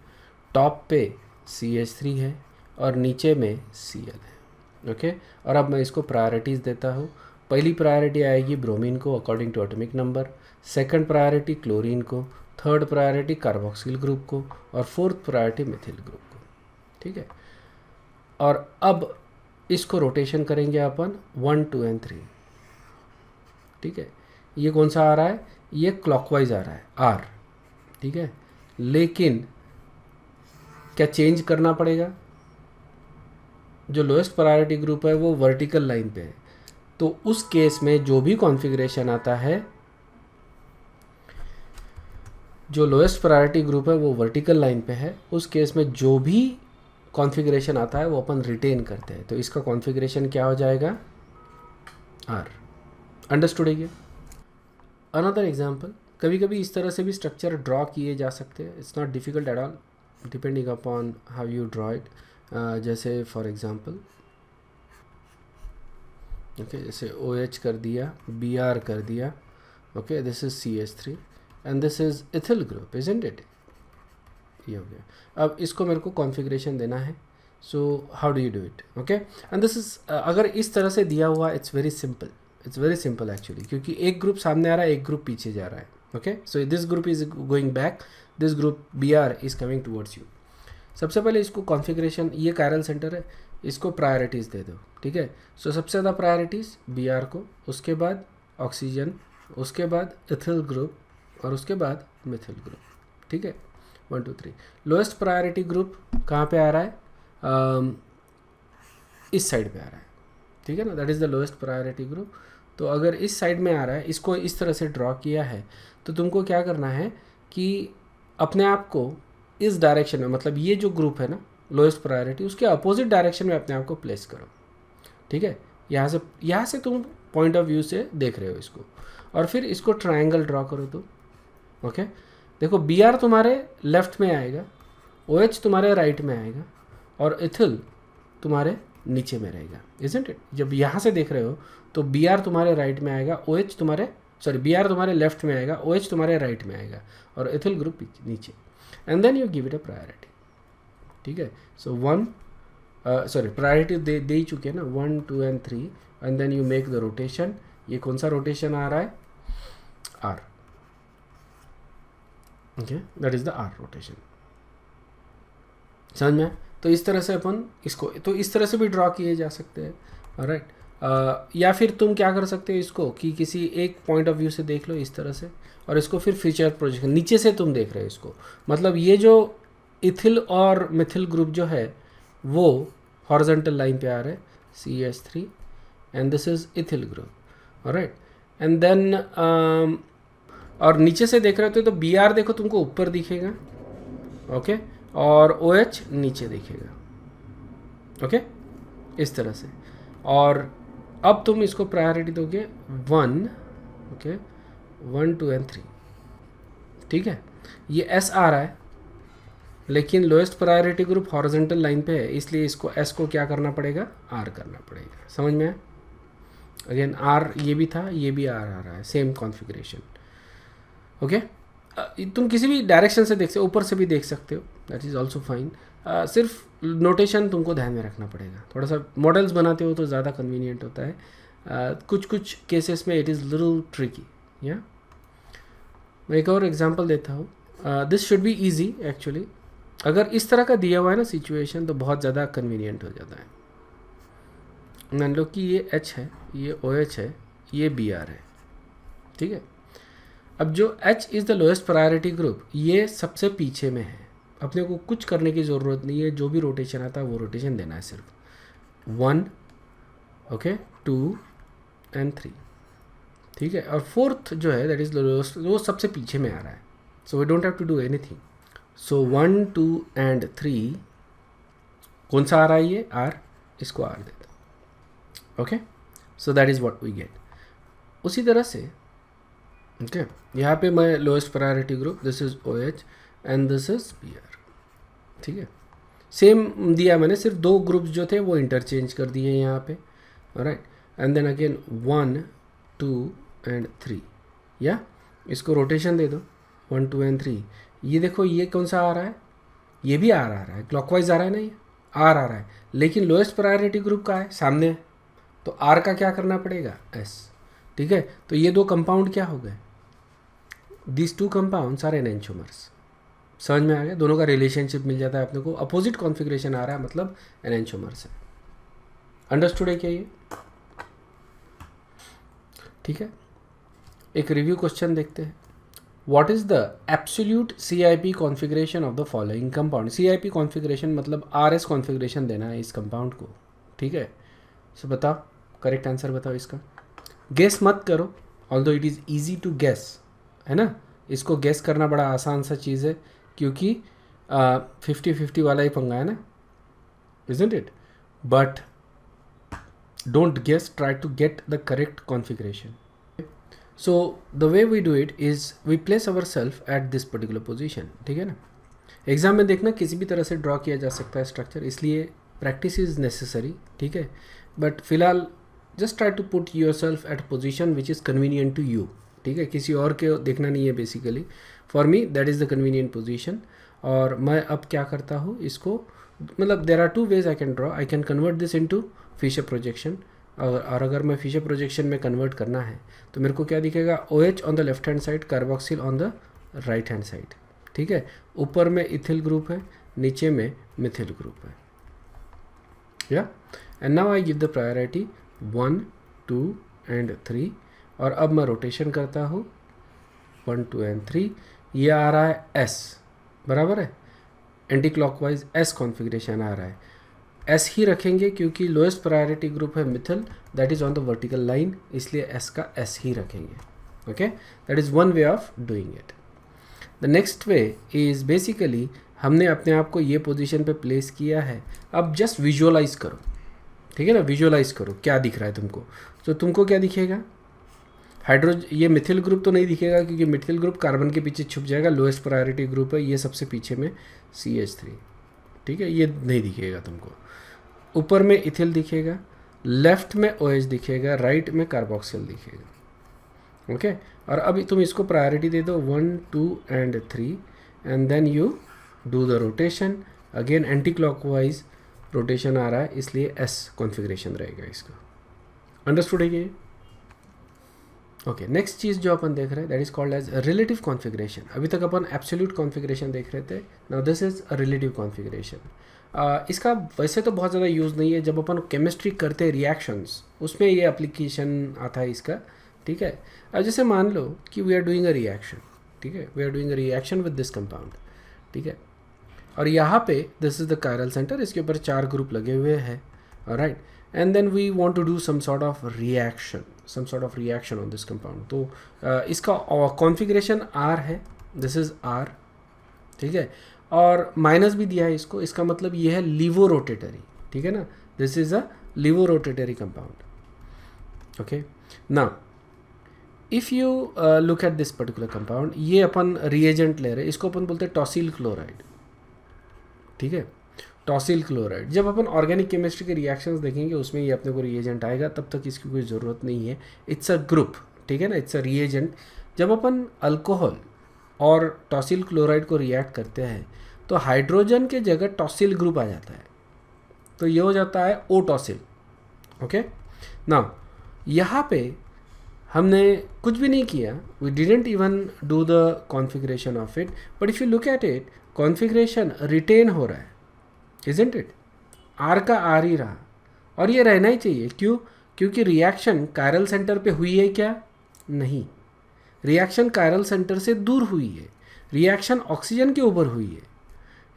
top पे CH3 है, और नीचे में Cl है। ओके, और अब मैं इसको प्रायोरिटीज़ देता हूँ। पहली प्रायोरिटी आएगी ब्रोमीन को according to atomic number, second priority chlorine को, थर्ड प्रायोरिटी कार्बोक्सिल ग्रुप को, और फोर्थ प्रायोरिटी मिथिल ग्रुप को। ठीक है, और अब इसको रोटेशन करेंगे अपन 1 2 एंड 3। ठीक है, ये कौन सा आ रहा है? ये क्लॉकवाइज आ रहा है R। ठीक है, लेकिन क्या चेंज करना पड़ेगा? जो लोएस्ट प्रायोरिटी ग्रुप है वो वर्टिकल लाइन पे है, तो उस केस में जो भी कॉन्फ़िगरेशन आता है, जो लोएस्ट प्रायोरिटी ग्रुप है वो वर्टिकल लाइन पे है, उस केस में जो भी कॉन्फ़िगरेशन आता है वो अपन रिटेन करते हैं। तो इसका कॉन्फ़िगरेशन क्या हो जाएगा? R। अंडरस्टूड है क्या? अनदर एग्जाम्पल, कभी कभी इस तरह से भी स्ट्रक्चर ड्रॉ किए जा सकते हैं. It's not difficult at all, depending upon how you draw it. जैसे फॉर एग्जांपल ओके, जैसे OH कर दिया, Br कर दिया. Okay, this is CH3 and this is ethyl group, isn't it. ये हो गया. अब इसको मेरे को कॉन्फ़िगरेशन देना है. So how do you do it? Okay, and this is अगर इस तरह से दिया हुआ, it's very simple. It's very simple actually, क्योंकि एक ग्रुप सामने आ रहा है, एक ग्रुप पीछे जा रहा है. Okay, so this group is going back, this group Br is coming towards you. सबसे पहले इसको कॉन्फ़िगरेशन, ये कायरल सेंटर है, इसको प्रायोरिटीज़ दे दो. ठीक है, सो सबसे ज़्यादा प्रायोरिटीज़ Br को, उसके बाद ऑक्सीजन, उसके बाद इथिल ग्रुप और उसके बाद मिथिल ग्रुप. ठीक है, 1 2 3. लोएस्ट प्रायोरिटी ग्रुप कहाँ पे आ रहा है? इस साइड पे आ रहा है. ठीक है ना, that is the lowest priority group. तो अगर इस साइड में आ रहा है, इसको इस तरह से ड्रॉ किया है, तो तुमको क्या करना है कि अपने आप को इस डायरेक्शन में, मतलब ये जो ग्रुप है ना लोएस्ट प्रायोरिटी, उसके अपोजिट डायरेक्शन में अपने आप को प्लेस करो. ठीक है, यहाँ से तुम पॉइंट ऑफ व्यू से देख रहे हो इसको, और फिर इसको ट्रायंगल ड्रॉ करो. तो ओके, देखो Br तुम्हारे लेफ्ट में आएगा, OH तुम्हारे राइट में आएगा और इथिल तुम्हारे नीचे में रहेगा, इजंट इट? जब यहाँ से देख रहे हो तो Br तुम्हारे राइट में आएगा, OH तुम्हारे Br तुम्हारे लेफ्ट में आएगा, OH तुम्हारे राइट में आएगा और इथिल ग्रुप नीचे. And then you give it a priority. ठीक है, सो प्रायोरिटी दे ही चुके हैं ना, 1 2 and 3. And then you make the rotation. ये कौन सा रोटेशन आ रहा है? R. Okay, that is the R rotation. समझ में? तो इस तरह से अपन इसको, तो इस तरह से भी ड्रॉ किए जा सकते हैं. ऑलराइट, या फिर तुम क्या कर सकते हो इसको कि किसी एक पॉइंट ऑफ व्यू से देख लो इस तरह से, और इसको फिर फीचर प्रोजेक्शन नीचे से तुम देख रहे हो इसको. मतलब ये जो इथिल और मिथिल ग्रुप जो है वो हॉरिजॉन्टल लाइन पे आ रहा है, CH3 and this is ethyl group. Alright, and then और नीचे से देख रहे हो तो Br देखो तुमको ऊपर दिखेगा. ओके, और OH नीचे दिखेगा. ओके, इस तरह से. और अब तुम इसको प्रायोरिटी दोगे 1, ओके, 1 2 एंड 3. ठीक है, ये S आ रहा है, लेकिन lowest priority group horizontal line पे है, इसलिए इसको S को क्या करना पड़ेगा? R करना पड़ेगा. समझ में? अगेन R ये भी था, ये भी R आ रहा है, सेम कॉन्फ़िगरेशन. ओके, तुम किसी भी डायरेक्शन से देख सकते हो, ऊपर से भी देख सकते हो, दैट इज़ ऑल्सो फाइन. सिर्फ नोटेशन तुमको ध्यान में रखना पड़ेगा. थोड़ा सा मॉडल्स बनाते हो तो ज़्यादा कन्वीनियंट होता है. कुछ केसेस में इट इज़ लिटिल ट्रिकी. या मैं एक और एग्जांपल देता हूँ. This should be easy actually. अगर इस तरह का दिया हुआ है ना सिचुएशन, तो बहुत ज़्यादा कन्वीनियंट हो जाता है. मान लो कि ये H है, ये OH है, ये Br है. ठीक है, अब जो H is the lowest priority group, ये सबसे पीछे में है. अपने को कुछ करने की ज़रूरत नहीं है, जो भी रोटेशन आता है वो रोटेशन देना है सिर्फ. 1, ओके, 2 एंड 3. ठीक है, और 4th जो है दैट इज़ लोएस्ट, वो सबसे पीछे में आ रहा है. So we don't have to do anything. So 1 2 and 3 कौन सा आ रहा है? ये R, इसको R दे दो. Okay, so that is what we get. उसी तरह से ओके, यहाँ पे मैं lowest priority group, this is OH and this is Br. ठीक है, सेम दिया मैंने, सिर्फ 2 ग्रुप्स जो थे वो इंटरचेंज कर दिए यहाँ पे. Alright, and then again 1 2 and 3. या इसको रोटेशन दे दो 1 2 एंड 3. ये देखो, ये कौन सा आ रहा है? ये भी R आ रहा है, क्लॉकवाइज आ रहा है ना, ये R आ रहा है, लेकिन लोएस्ट प्रायोरिटी ग्रुप का है सामने, तो R का क्या करना पड़ेगा? S. ठीक है, तो ये 2 कंपाउंड क्या हो गए? These 2 compounds are enantiomers. समझ में आ गया? दोनों का रिलेशनशिप मिल जाता है अपने को. अपोजिट कॉन्फ़िगरेशन आ रहा है, मतलब एनेंटियोमर्स है. अंडरस्टूड है क्या ये? ठीक है, एक रिव्यू क्वेश्चन देखते हैं. What is the absolute CIP configuration of the following compound? CIP configuration मतलब RS कॉन्फ़िगरेशन देना है इस कंपाउंड को. ठीक है, सो बताओ, करेक्ट आंसर बताओ इसका. गेस मत करो, although it is easy to guess, है ना. इसको गेस करना बड़ा आसान सा चीज़ है, क्योंकि 50-50 वाला ही पंगा है ना, isn't it? But don't guess, try to get the correct configuration. So the way we do it is we place ourself at this particular position, ठीक है ना। एग्जाम में देखना किसी भी तरह से ड्रॉ किया जा सकता है स्ट्रक्चर, इसलिए प्रैक्टिस इज़ नेसेसरी, ठीक है। बट फिलहाल just try to put yourself at position which is convenient to you, ठीक है। किसी और के देखना नहीं है basically, for me that is the convenient position. और मैं अब क्या करता हूँ इसको, मतलब there are two ways I can draw, I can convert this into Fischer projection. और अगर मैं फिशर प्रोजेक्शन में कन्वर्ट करना है तो मेरे को क्या दिखेगा, OH on the left hand side, carboxyl on the right hand side, ठीक है। ऊपर में इथिल ग्रुप है, नीचे में मिथिल ग्रुप है, या। And now I give the priority 1 2 and 3। और अब मैं रोटेशन करता हूँ 1 2 एंड 3। ये आ रहा है S, बराबर है, एंटी क्लॉकवाइज S कॉन्फ़िगरेशन आ रहा है। S ही रखेंगे क्योंकि लोएस्ट प्रायोरिटी ग्रुप है Mithil, that is on the vertical line, इसलिए S का S ही रखेंगे। Okay, that is one way of doing it. The next way is basically हमने अपने आप को ये पोजीशन पे प्लेस किया है, अब जस्ट विजुअलाइज करो, ठीक है ना। विजुअलाइज करो क्या दिख रहा है तुमको, तो तुमको क्या दिखेगा, ये मिथिल ग्रुप तो नहीं दिखेगा क्योंकि मिथिल ग्रुप कार्बन के पीछे छुप जाएगा, लोएस्ट प्रायोरिटी ग्रुप है, ये सबसे पीछे में CH3, ठीक है, ये नहीं दिखेगा तुमको। ऊपर में इथिल दिखेगा, लेफ्ट में OH दिखेगा, राइट में कार्बोक्सिल दिखेगा। ओके, और अभी तुम इसको प्रायोरिटी दे दो 1 2 and 3 and then you do the rotation. Again anti clockwise rotation आ रहा है, इसलिए S कॉन्फ़िगरेशन रहेगा इसका। अंडरस्टूड है ये? ओके, नेक्स्ट चीज़ जो अपन देख रहे हैं that is called as relative configuration. अभी तक अपन एब्सोल्यूट कॉन्फ़िगरेशन देख रहे थे, now this is a relative configuration. इसका वैसे तो बहुत ज़्यादा यूज़ नहीं है, जब अपन केमिस्ट्री करते हैं रिएक्शंस उसमें ये एप्लीकेशन आता है इसका, ठीक है। अब जैसे मान लो कि we are doing a reaction, ठीक है, we are doing a reaction with this compound, ठीक है। और यहाँ पे this is the chiral centre, इसके ऊपर 4 ग्रुप लगे हुए हैं, alright. And then we want to do some sort of reaction on this compound. तो इसका कॉन्फ़िगरेशन R है, दिस इज़ R, ठीक है। और माइनस भी दिया है इसको, इसका मतलब ये है लीवो रोटेटरी, ठीक है ना, this is a levo rotatory compound. Okay, now if you look at this particular compound, ये अपन रिएजेंट ले रहे हैं, इसको अपन बोलते हैं टॉसिल क्लोराइड, ठीक है, टॉसिल क्लोराइड। जब अपन ऑर्गेनिक केमिस्ट्री के रिएक्शंस देखेंगे उसमें ये अपने को रिएजेंट आएगा, तब तक इसकी कोई ज़रूरत नहीं है, इट्स अ ग्रुप, ठीक है ना, इट्स अ रिएजेंट। जब अपन अल्कोहल और टॉसिल क्लोराइड को रिएक्ट करते हैं तो हाइड्रोजन के जगह टॉसिल ग्रुप आ जाता है, तो ये हो जाता है O टॉसिल। ओके, नाउ यहाँ पे हमने कुछ भी नहीं किया, we didn't even do the configuration of it, but if you look at it configuration written हो रहा है, इजंट इट, R का R ही रहा, और ये रहना ही चाहिए। क्यों? क्योंकि रिएक्शन कायरल सेंटर पे हुई है क्या? नहीं, रिएक्शन कायरल सेंटर से दूर हुई है, रिएक्शन ऑक्सीजन के ऊपर हुई है,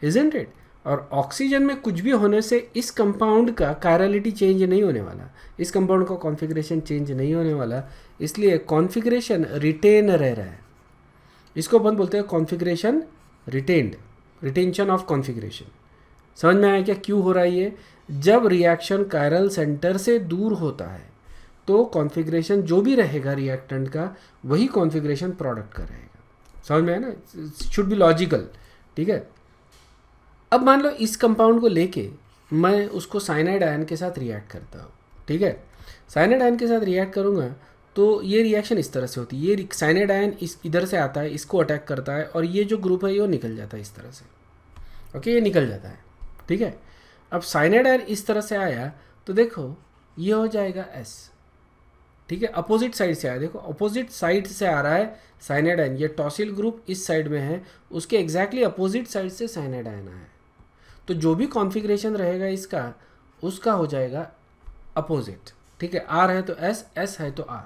इजंट इट। और ऑक्सीजन में कुछ भी होने से इस कंपाउंड का कायरलिटी चेंज नहीं होने वाला, इस कंपाउंड का कॉन्फ़िगरेशन चेंज नहीं होने वाला, इसलिए कॉन्फ़िगरेशन रिटेन रह रहा है। इसको अपन बोलते हैं configuration retained, retention of configuration. समझ में आया क्या क्यों हो रहा है ये? जब रिएक्शन कायरल सेंटर से दूर होता है तो कॉन्फ़िगरेशन जो भी रहेगा रिएक्टेंट का, वही कॉन्फ़िगरेशन प्रोडक्ट का रहेगा। समझ में आया ना? शुड बी लॉजिकल, ठीक है। अब मान लो इस कंपाउंड को लेके मैं उसको साइनाइड आयन के साथ रिएक्ट करता हूँ, ठीक है। साइनाइड आयन के साथ रिएक्ट करूँगा तो ये रिएक्शन इस तरह से होती है, ये साइनाइड आयन इस इधर से आता है, इसको अटैक करता है, और ये जो ग्रुप है ये निकल जाता है इस तरह से। ओके, ये निकल जाता है, ठीक है। अब साइनाइड आयन इस तरह से आया तो देखो ये हो जाएगा S, ठीक है। अपोजिट साइड से आया, देखो अपोजिट साइड से आ रहा है साइनाइड आयन, ये टॉसिल ग्रुप इस साइड में है, उसके एग्जैक्टली अपोजिट साइड से साइनाइड आयन आया, तो जो भी कॉन्फ़िगरेशन रहेगा इसका, उसका हो जाएगा अपोजिट, ठीक है। R है तो S, S है तो R।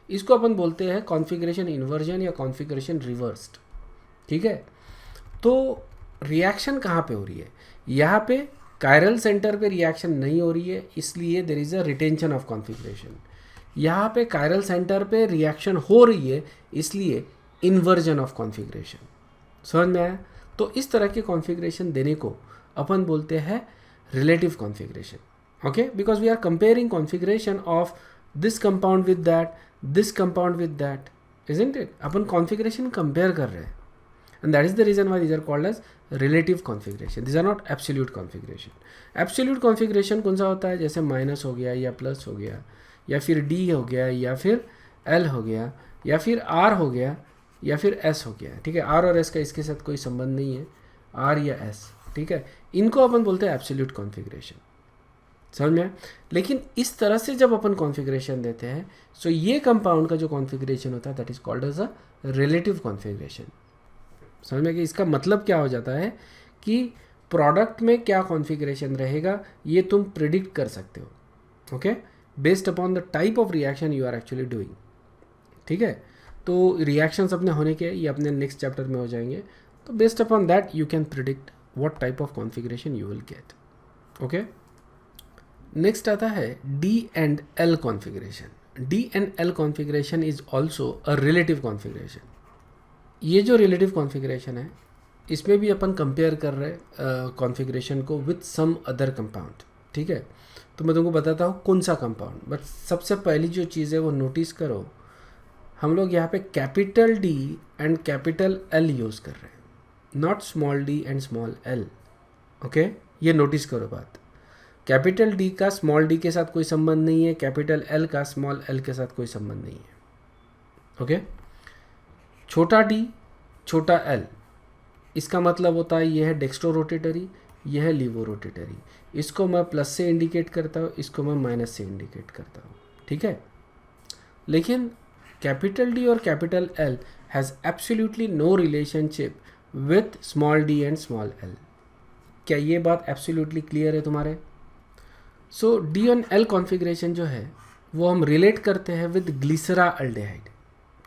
इसको अपन बोलते हैं कॉन्फ़िगरेशन इन्वर्जन या कॉन्फ़िगरेशन रिवर्स्ड, ठीक है। तो रिएक्शन कहाँ पे हो रही है? यहाँ पे कायरल सेंटर पे रिएक्शन नहीं हो रही है, इसलिए there is a retention of configuration. यहाँ पे कायरल सेंटर पे रिएक्शन हो रही है, इसलिए इन्वर्जन ऑफ कॉन्फ़िगरेशन। समझ में आया? तो इस तरह के कॉन्फ़िगरेशन देने को अपन बोलते हैं relative configuration, okay, because we are comparing configuration of this compound with that, this compound with that, isn't it? अपन कॉन्फ़िगरेशन कंपेयर कर रहे हैं, and that is the reason why these are called as relative configuration. These are not absolute configuration. Absolute configuration कौन सा होता है? जैसे minus हो गया या प्लस हो गया या फिर डी हो गया या फिर एल हो गया या फिर आर हो गया या फिर एस हो गया, ठीक है. आर और एस का इसके साथ कोई संबंध नहीं है, आर या एस, ठीक है. इनको अपन बोलते हैं एब्सोल्यूट कॉन्फ़िगरेशन, समझ में. लेकिन इस तरह से जब अपन कॉन्फ़िगरेशन देते हैं, सो ये कंपाउंड का जो कॉन्फ़िगरेशन होता है that is called as a relative configuration. समझ में कि इसका मतलब क्या हो जाता है कि प्रोडक्ट में क्या कॉन्फ़िगरेशन रहेगा ये तुम प्रिडिक्ट कर सकते हो, okay, based upon the type of reaction you are actually doing, ठीक है. तो रिएक्शंस अपने होने के ये अपने नेक्स्ट चैप्टर में हो जाएंगे. तो based upon that you can predict what type of configuration you will get, okay. Next आता है D and L configuration. D and L configuration is also a relative configuration. ये जो रिलेटिव कॉन्फ़िगरेशन है इसमें भी अपन कंपेयर कर रहे हैं कॉन्फ़िगरेशन को विथ सम अदर कंपाउंड, ठीक है. तो मैं तुमको बताता हूँ कौन सा कंपाउंड. बट सबसे पहली जो चीज़ है वो नोटिस करो, हम लोग यहाँ पे capital D and capital L use कर रहे हैं, not small D and small L, okay. ये नोटिस करो बात. कैपिटल डी का स्मॉल डी के साथ कोई संबंध नहीं है, कैपिटल एल का स्मॉल एल के साथ कोई संबंध नहीं है, ओके. छोटा डी छोटा एल, इसका मतलब होता है ये है डेक्स्ट्रो रोटेटरी, ये है लीवो रोटेटरी. इसको मैं प्लस से इंडिकेट करता हूँ, इसको मैं माइनस से इंडिकेट करता हूँ, ठीक है. लेकिन कैपिटल डी और capital L has absolutely no relationship with small D and small L. क्या ये बात एब्सोल्युटली क्लियर है तुम्हारे? So D and L configuration जो है वो हम रिलेट करते हैं विद ग्लिसरा अल्डेहाइड,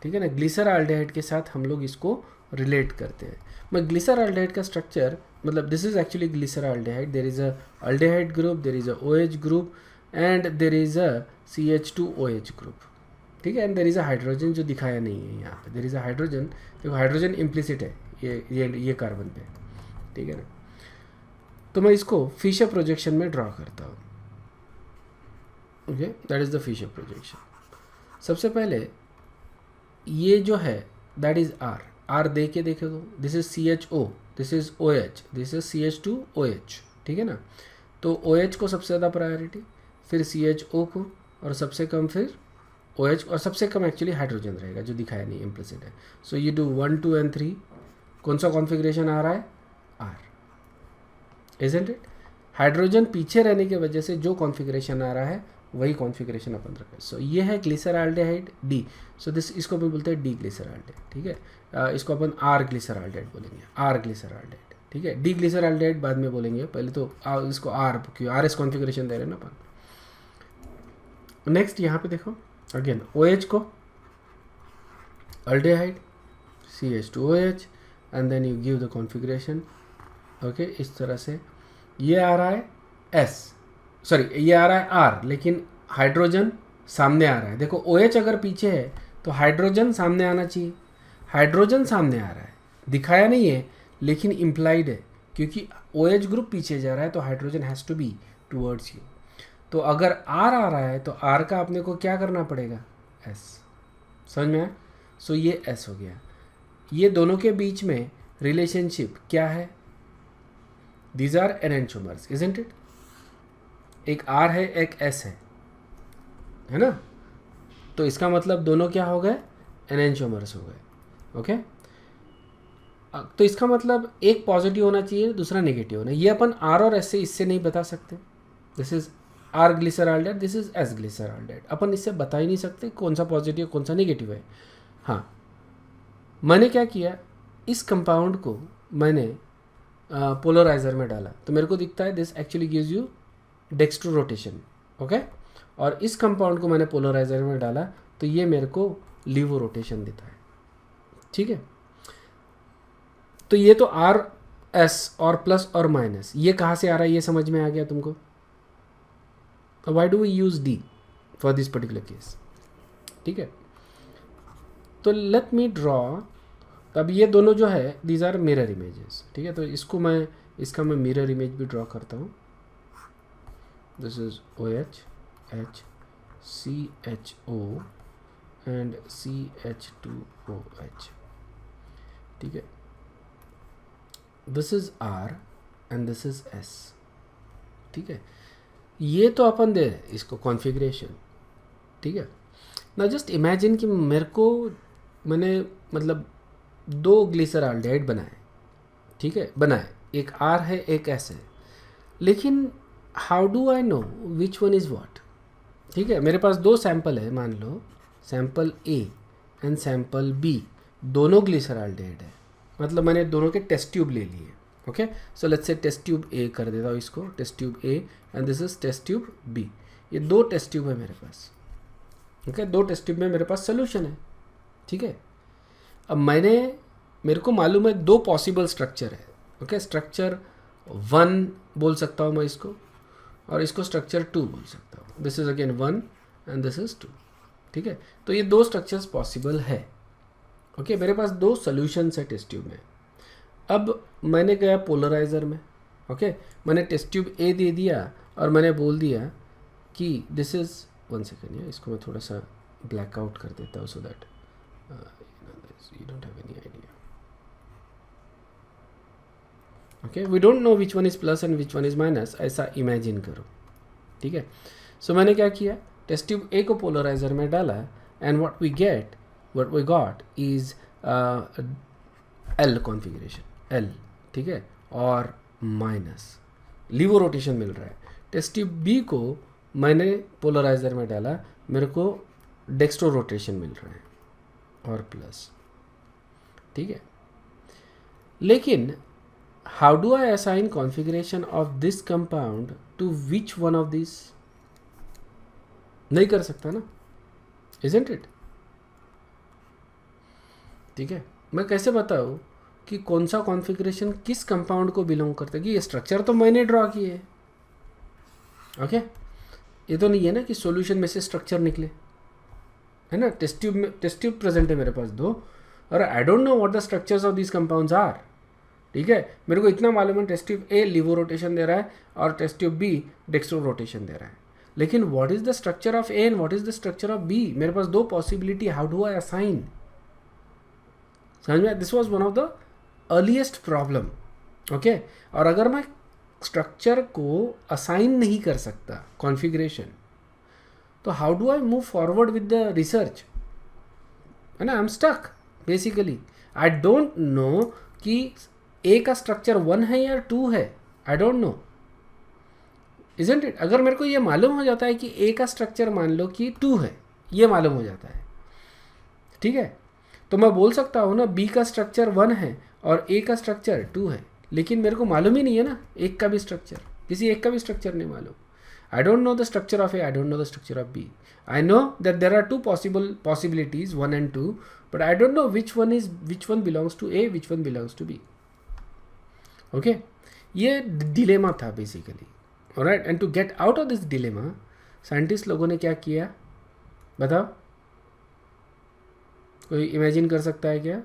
ठीक है ना. ग्लिसरा अल्डेहाइड के साथ हम लोग इसको रिलेट करते हैं. मैं ग्लिसरा अल्डेहाइड का स्ट्रक्चर मतलब this is actually glyceraldehyde. There is a aldehyde group, there is a OH group and there is a CH2OH group, ठीक है. And there is a hydrogen जो दिखाया नहीं है यहाँ पे. देर इज़ अ हाइड्रोजन, देखो हाइड्रोजन इम्प्लिसिट है ये कार्बन पे, ठीक है ना. तो मैं इसको फिशर प्रोजेक्शन में ड्रॉ करता हूँ, okay. That is the Fischer projection. सबसे पहले ये जो है दैट इज़ आर. आर दे के देखे तो this is CHO, this is OH, this is CH2OH, ठीक है ना. तो OH को सबसे ज़्यादा प्रायोरिटी, फिर CHO को, और सबसे कम फिर OH, और सबसे कम एक्चुअली हाइड्रोजन रहेगा जो दिखाया नहीं, इम्प्लिसिट है. सो ये डू 1, 2 एंड 3. कौन सा कॉन्फ़िगरेशन आ रहा है? Are, isn't it. हाइड्रोजन पीछे रहने की वजह से जो कॉन्फ़िगरेशन आ रहा है वही कॉन्फ़िगरेशन अपन रखें. सो ये है ग्लिसरॉल्डिहाइड डी. सो दिस इसको अपन बोलते हैं डी ग्लिसरॉल्डिहाइड, ठीक है. इसको अपन आर ग्लिसरॉल्डिहाइड बोलेंगे, आर ग्लिसरॉल्डिहाइड, ठीक है. डी ग्लिसरॉल्डिहाइड बाद में बोलेंगे, पहले तो इसको आर, क्यों RS कॉन्फ़िगरेशन दे रहे हैं ना अपन. नेक्स्ट यहाँ पे देखो अगेन OH को aldehyde, CH2OH and then you give the configuration, okay. इस तरह से ये आ रहा है S, सॉरी ये आ रहा है R, लेकिन हाइड्रोजन सामने आ रहा है. देखो OH अगर पीछे है तो हाइड्रोजन सामने आना चाहिए. हाइड्रोजन सामने आ रहा है, दिखाया नहीं है लेकिन इम्प्लाइड है, क्योंकि OH ग्रुप पीछे जा रहा है तो hydrogen has to be towards you. तो अगर R आ रहा है तो R का अपने को क्या करना पड़ेगा? S. समझ में आया? सो ये S हो गया. ये दोनों के बीच में रिलेशनशिप क्या है? These are enantiomers, isn't it. एक R है एक S है ना. तो इसका मतलब दोनों क्या हो गए? एनेंचोमर्स हो गए, ओके. तो इसका मतलब एक पॉजिटिव होना चाहिए, दूसरा नेगेटिव होना. ये अपन R और S से इससे नहीं बता सकते. This is R glyceraldehyde, this is S glyceraldehyde. अपन इससे बता ही नहीं सकते कौन सा पॉजिटिव कौन सा नेगेटिव है. हाँ, मैंने क्या किया, इस कंपाउंड को मैंने पोलराइजर में डाला तो मेरे को दिखता है this actually gives you dextro rotation, okay. और इस कंपाउंड को मैंने पोलराइजर में डाला तो ये मेरे को लीवो रोटेशन देता है, ठीक है. तो ये तो RS और प्लस और माइनस ये कहाँ से आ रहा है ये समझ में आ गया तुमको. Why do we use D for this particular case, ठीक है. तो लेट मी ड्रॉ. अब ये दोनों जो है दीज आर मिरर इमेजेस, ठीक है. तो इसको मैं इसका मैं मिरर इमेज भी ड्रॉ करता हूँ. This is OH, H, CHO and CH2OH, ठीक है. This is R and this is S, ठीक है. ये तो अपन दे रहे इसको कॉन्फ़िगरेशन, ठीक है. ना जस्ट इमेजिन कि मेरे को मैंने मतलब 2 ग्लिसरॉल्डिहाइड बनाए, ठीक है, बनाए, एक R है एक S है, लेकिन how do I know which one is what, ठीक है. मेरे पास 2 सैंपल है, मान लो sample A and sample B, दोनों ग्लिसरॉल्डिहाइड है, मतलब मैंने दोनों के टेस्ट ट्यूब ले लिए. Okay, so let's say test tube A कर देता हूँ इसको, test tube A and this is test tube B. ये 2 टेस्ट ट्यूब है मेरे पास. ओके, 2 टेस्ट ट्यूब में मेरे पास सोल्यूशन है, ठीक है. अब मेरे को मालूम है 2 पॉसिबल स्ट्रक्चर है. ओके, स्ट्रक्चर 1 बोल सकता हूँ मैं इसको, और इसको स्ट्रक्चर 2 बोल सकता हूँ. This is again 1 and this is 2, ठीक है. तो ये 2 स्ट्रक्चर्स पॉसिबल है. ओके, मेरे पास 2 सोल्यूशंस है टेस्ट ट्यूब में. अब मैंने गया पोलराइज़र में. ओके, मैंने टेस्ट ट्यूब A दे दिया और मैंने बोल दिया कि दिस इज़, 1 सेकेंड, इसको मैं थोड़ा सा ब्लैक आउट कर देता हूँ so that you don't have any idea. Okay, we don't know which one is plus and which one is minus, ऐसा इमेजिन करो, ठीक है. सो मैंने क्या किया, टेस्ट ट्यूब A को पोलराइज़र में डाला and what we got is L configuration, L, ठीक है, और माइनस लीवो रोटेशन मिल रहा है. टेस्ट ट्यूब B को मैंने पोलराइज़र में डाला, मेरे को डेक्स्ट्रो रोटेशन मिल रहा है और प्लस, ठीक है. लेकिन how do I assign configuration of this compound to which one of this? नहीं कर सकता ना, इजंट इट, ठीक है. मैं कैसे बताऊँ कि कौन सा कॉन्फ़िगरेशन किस कंपाउंड को बिलोंग करता है, कि ये स्ट्रक्चर तो मैंने ड्रॉ किए है. ये तो नहीं है ना कि सॉल्यूशन में से स्ट्रक्चर निकले, है ना. टेस्ट ट्यूब प्रेजेंट है मेरे पास 2, और I don't know what the structures of these compounds are, ठीक है. मेरे को इतना मालूम है test tube A levo rotation दे रहा है और test tube B dextro rotation दे रहा है. लेकिन what is the structure of A and what is the structure of B? मेरे पास 2 possibility, how do I assign? समझ में? This was one of the earliest problem. Okay, और अगर मैं स्ट्रक्चर को असाइन नहीं कर सकता कॉन्फ़िगरेशन, तो how do I move forward with the research, है ना. I am stuck basically. I don't know कि A का स्ट्रक्चर 1 है या 2 है, I don't know, isn't it. अगर मेरे को ये मालूम हो जाता है कि A का स्ट्रक्चर मान लो कि 2 है, ये मालूम हो जाता है, ठीक है, तो मैं बोल सकता हूँ ना B का स्ट्रक्चर 1 है और A का स्ट्रक्चर 2 है. लेकिन मेरे को मालूम ही नहीं है ना एक का भी स्ट्रक्चर, किसी एक का भी स्ट्रक्चर नहीं मालूम. I don't know the structure of A, I don't know the structure of B. I know that there are 2 possibilities 1 and 2, but I don't know which one belongs to A, which one belongs to B. Okay, ये dilemma था बेसिकली. Alright, and to get out of this dilemma scientist लोगों ने क्या किया, बताओ, कोई imagine कर सकता है क्या?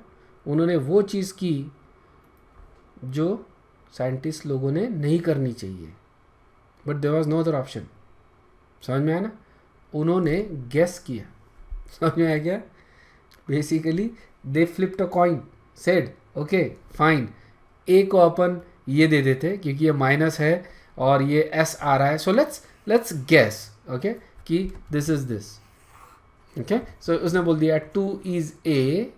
उन्होंने वो चीज़ की जो साइंटिस्ट लोगों ने नहीं करनी चाहिए, but there was no other option. समझ में आया ना? उन्होंने गेस किया. समझ में आया क्या? Basically they flipped a coin, said okay fine, A को अपन ये दे देते क्योंकि ये माइनस है और ये एस आ रहा है, सो लेट्स गेस, ओके, कि this is this. Okay, so उसने बोल दिया 2 is A,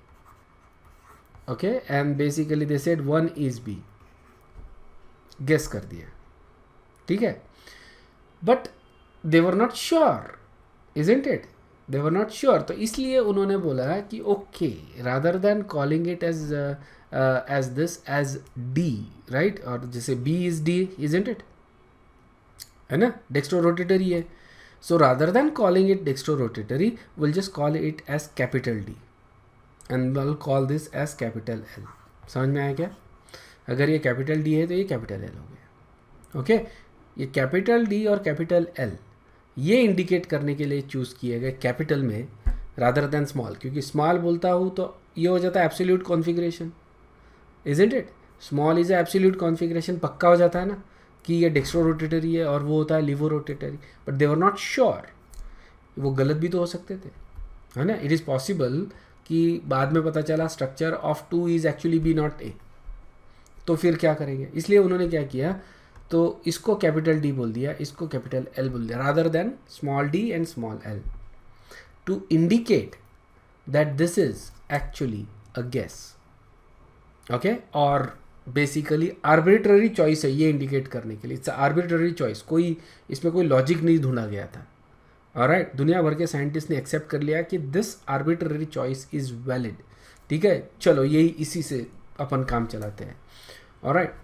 okay, and basically they said 1 is B. Guess कर दिया, ठीक है, but they were not sure, isn't it. They were not sure, तो इसलिए उन्होंने बोला कि okay, rather than calling it as this as D, right, और जैसे B is D, isn't it, है ना, डेक्स्ट्रो रोटेटरी है. So rather than calling it dextro rotatory, will just call it as capital D and will call this as capital L. समझ में आया क्या? अगर ये कैपिटल डी है तो ये कैपिटल एल हो गया. ओके, ये कैपिटल डी और कैपिटल एल ये इंडिकेट करने के लिए चूज़ किए गए कैपिटल में रादर देन स्मॉल, क्योंकि स्मॉल बोलता हूँ तो ये हो जाता है absolute configuration, isn't it. Small is absolute configuration, पक्का हो जाता है ना कि ये डेक्स्ट्रो रोटेटरी है और वो होता है levo rotatory. But they were not sure, वो गलत भी तो हो सकते थे. है ना. इट इज़ पॉसिबल कि बाद में पता चला structure of 2 is actually B not A, तो फिर क्या करेंगे. इसलिए उन्होंने क्या किया, तो इसको कैपिटल डी बोल दिया, इसको कैपिटल एल बोल दिया, rather than small D and small L, to indicate that this is actually a guess. Okay, और बेसिकली आर्बिट्ररी चॉइस है ये इंडिकेट करने के लिए. इट्स आर्बिट्ररी चॉइस, कोई इसमें कोई लॉजिक नहीं ढूंढा गया था. ऑलराइट, दुनिया भर के साइंटिस्ट ने एक्सेप्ट कर लिया कि this arbitrary choice is valid. ठीक है, चलो यही इसी से अपन काम चलाते हैं. ऑलराइट,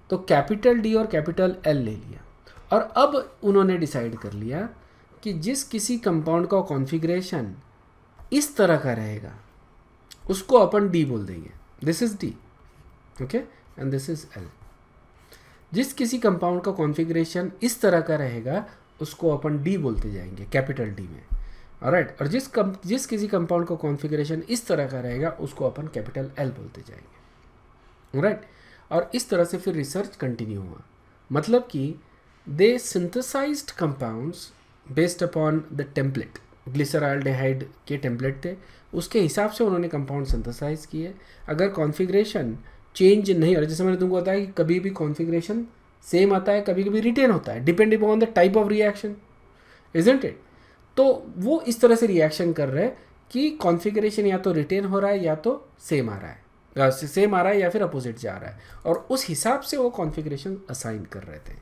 तो कैपिटल डी और कैपिटल एल ले लिया, और अब उन्होंने डिसाइड कर लिया कि जिस किसी कंपाउंड का कॉन्फ़िगरेशन इस तरह का रहेगा उसको अपन डी बोल देंगे. This is D, okay, and this is L. जिस किसी कंपाउंड का कॉन्फ़िगरेशन इस तरह का रहेगा उसको अपन डी बोलते जाएंगे कैपिटल डी में. ऑलराइट, और जिस किसी कंपाउंड का कॉन्फ़िगरेशन इस तरह का रहेगा उसको अपन कैपिटल एल बोलते जाएंगे. ऑलराइट, और इस तरह से फिर रिसर्च कंटिन्यू हुआ. मतलब कि they synthesized compounds based upon the template. Glyceraldehyde के टेम्पलेट थे, उसके हिसाब से उन्होंने कंपाउंड सिंथेसाइज किए. अगर कॉन्फ़िगरेशन चेंज नहीं, और जैसे मैंने तुमको बताया कि कभी भी कॉन्फ़िगरेशन सेम आता है, कभी कभी रिटेन होता है, depending on the type of reaction, isn't it. तो वो इस तरह से रिएक्शन कर रहे हैं कि कॉन्फ़िगरेशन या तो रिटेन हो रहा है या तो सेम आ रहा है, या फिर अपोजिट जा रहा है, और उस हिसाब से वो कॉन्फ़िगरेशन असाइन कर रहे थे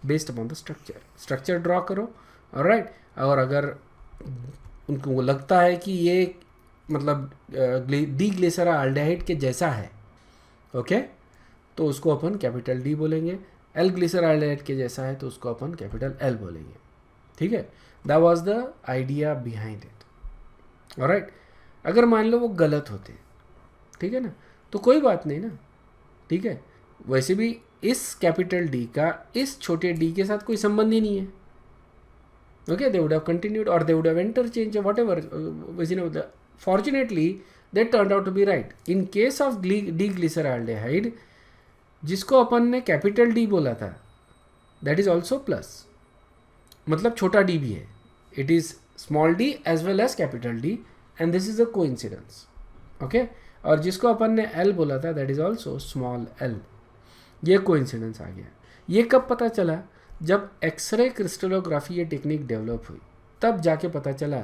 based upon the structure draw करो. ऑलराइट, और अगर उनको लगता है कि ये मतलब डी ग्लिसरॉल्डिहाइड के जैसा है, ओके, तो उसको अपन कैपिटल डी बोलेंगे. एल ग्लिसरॉल्डिहाइड के जैसा है तो उसको अपन कैपिटल एल बोलेंगे. ठीक है, that was the idea behind it. Alright, अगर मान लो वो गलत होते, ठीक है ना, तो कोई बात नहीं ना. ठीक है, वैसे भी इस कैपिटल डी का इस छोटे डी के साथ कोई संबंध ही नहीं है. Okay, they would have continued और they would have interchange whatever. Fortunately they turned out to be right. In case of D glyceraldehyde, जिसको अपन ने कैपिटल डी बोला था, दैट इज ऑल्सो प्लस, मतलब छोटा डी भी है. It is small D as well as capital D, and this is a coincidence. Okay, और जिसको अपन ने एल बोला था that is also small L. ये कोइंसिडेंस आ गया. ये कब पता चला? जब एक्सरे क्रिस्टलोग्राफी ये टेक्निक डेवलप हुई, तब जाके पता चला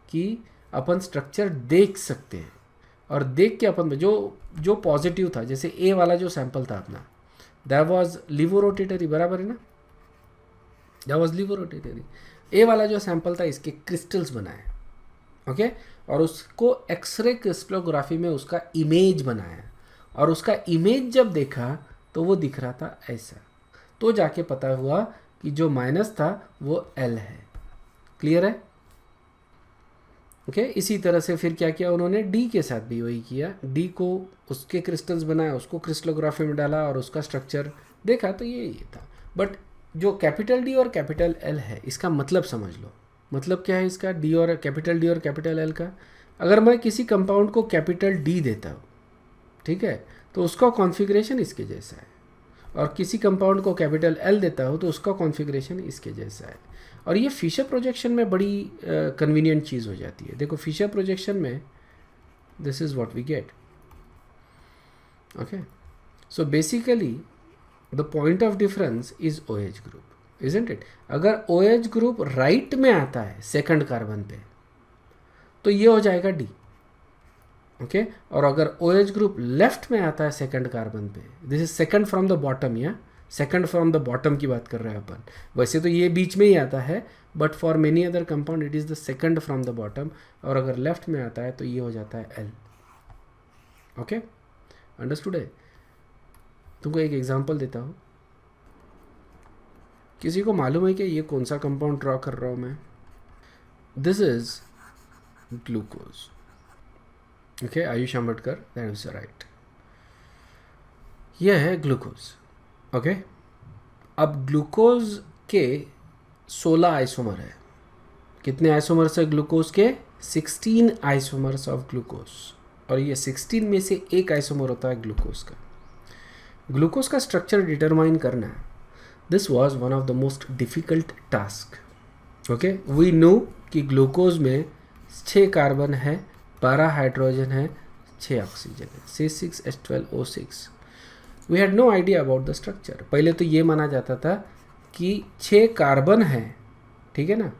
कि अपन स्ट्रक्चर देख सकते हैं, और देख के अपन जो पॉजिटिव था, जैसे ए वाला जो सैंपल था अपना, दैट वाज लिवोरोटेटरी, बराबर है ना, दैट वाज लिवोरोटेटरी. ए वाला जो सैंपल था इसके क्रिस्टल्स बनाए, ओके, और उसको एक्सरे क्रिस्टलोग्राफी में उसका इमेज बनाया, और उसका इमेज जब देखा तो वो दिख रहा था ऐसा. तो जाके पता हुआ कि जो माइनस था वो एल है. क्लियर है? ओके, इसी तरह से फिर क्या किया उन्होंने, डी के साथ भी वही किया. डी को उसके क्रिस्टल्स बनाया, उसको क्रिस्टलोग्राफी में डाला और उसका स्ट्रक्चर देखा, तो ये था. बट जो कैपिटल डी और कैपिटल एल है, इसका मतलब समझ लो. मतलब क्या है इसका, डी और कैपिटल एल का. अगर मैं किसी कंपाउंड को कैपिटल डी देता हूँ, ठीक है, तो उसका कॉन्फ़िगरेशन इसके जैसा है, और किसी कंपाउंड को कैपिटल एल देता हूँ तो उसका कॉन्फ़िगरेशन इसके जैसा है. और ये फिशर प्रोजेक्शन में बड़ी कन्वीनियंट चीज़ हो जाती है. देखो फिशर प्रोजेक्शन में this is what we get. Okay, so basically the point of difference is OH group, isn't it. अगर OH ग्रुप राइट में आता है सेकंड कार्बन पे, तो ये हो जाएगा डी. ओके, और अगर OH ग्रुप लेफ्ट में आता है सेकंड कार्बन पे, this is second from the bottom, या सेकंड फ्रॉम द बॉटम की बात कर रहे हैं अपन. वैसे तो ये बीच में ही आता है, but for many other compound it is the second from the bottom, और अगर लेफ्ट में आता है तो ये हो जाता है एल. ओके, अंडरस्टूड है? तुमको एक एग्जांपल देता हूँ. किसी को मालूम है कि ये कौन सा कंपाउंड ड्रॉ कर रहा हूँ मैं? This is glucose. Okay, Ayush Ambedkar, that is right. यह है ग्लूकोज. ओके, अब ग्लूकोज के 16 आइसोमर है. कितने आइसोमर्स है ग्लूकोज के? 16 आइसोमर्स ऑफ ग्लूकोज. और ये 16 में से एक आइसोमर होता है ग्लूकोज का. ग्लूकोज का स्ट्रक्चर डिटरमाइन करना, this was one of the most difficult task. Okay, we know कि ग्लूकोज में 6 कार्बन है, 12 हाइड्रोजन है, 6 ऑक्सीजन है, C6H12O6। We had no idea about the structure. पहले तो ये माना जाता था कि 6 कार्बन है, ठीक है ना,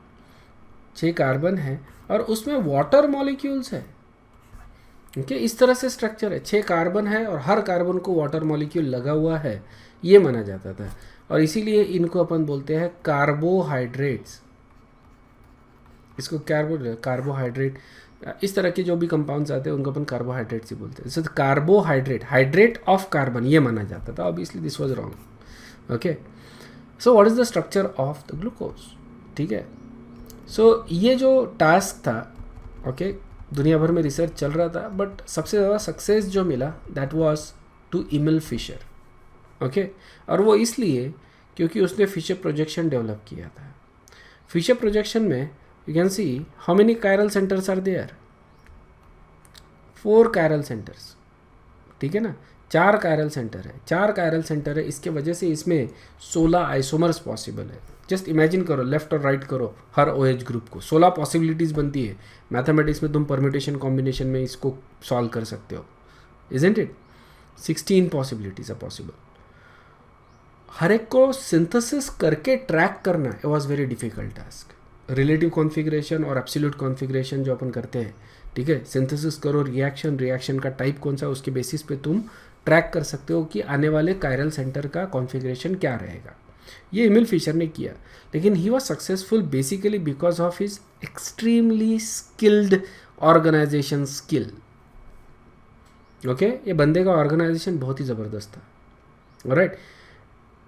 6 कार्बन है और उसमें वाटर मॉलिक्यूल्स है। ओके, इस तरह से स्ट्रक्चर है, 6 कार्बन है और हर कार्बन को वाटर मॉलिक्यूल लगा हुआ है, ये माना जाता था। और इसीलिए इनको अपन बोलते हैं कार्बोहाइड्रेट्स। इसको क्या बोलते हैं? कार्बोहाइड्रेट। इस तरह के जो भी कंपाउंड्स आते हैं उनको अपन कार्बोहाइड्रेट्स ही बोलते हैं। So carbohydrate, hydrate of carbon, ये माना जाता था। Obviously this was wrong. Okay, so what is the structure of the glucose? ठीक है, सो ये जो टास्क था, ओके, दुनिया भर में रिसर्च चल रहा था, बट सबसे ज़्यादा सक्सेस जो मिला that was to Emil Fischer. Okay, और वो इसलिए क्योंकि उसने फिशर प्रोजेक्शन डेवलप किया था। फिशर प्रोजेक्शन में you can see how many chiral centers are there? 4 chiral centers, ठीक है ना, 4 chiral center है, 4 chiral center है। इसके वजह से इसमें 16 आइसोमर्स पॉसिबल है। जस्ट इमेजिन करो, लेफ्ट और राइट करो हर OH ग्रुप को, 16 पॉसिबिलिटीज़ बनती है। मैथमेटिक्स में तुम परम्यूटेशन कॉम्बिनेशन में इसको सॉल्व कर सकते हो, isn't it? 16 possibilities are possible. हर एक को सिंथेसिस करके ट्रैक करना it was very difficult task. Relative configuration और एब्सोल्यूट कॉन्फ़िगरेशन जो अपन करते हैं, ठीक है, सिंथेसिस करो, रिएक्शन का टाइप कौन सा, उसके बेसिस पे तुम ट्रैक कर सकते हो कि आने वाले कायरल सेंटर का कॉन्फ़िगरेशन क्या रहेगा। ये एमिल फिशर ने किया, लेकिन he was successful basically because of his extremely skilled organisation skill. Okay, ये बंदे का ऑर्गेनाइजेशन बहुत ही ज़बरदस्त था। Right,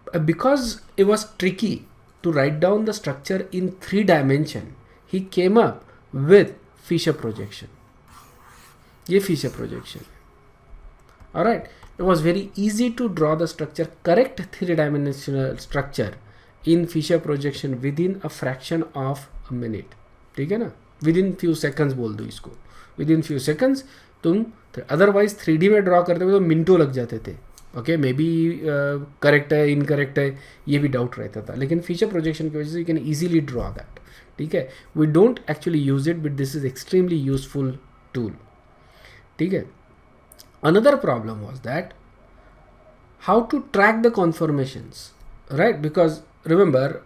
because it was tricky to write down the structure in 3 dimension, he came up with Fisher projection. ये Fisher projection. Alright, it was very easy to draw the structure, correct 3-dimensional structure in Fisher projection within a fraction of a minute. ठीक है ना, within few seconds बोल दो इसको, within few seconds तुम, otherwise 3D में draw करते हुए तो मिनटों लग जाते थे। ओके, मे बी करेक्ट है, इनकरेक्ट है, ये भी डाउट रहता था, लेकिन फीचर प्रोजेक्शन की वजह से you can easily draw that. ठीक है, we don't actually use it, but this is extremely useful tool. ठीक है, another problem was that how to track the conformations, right, because remember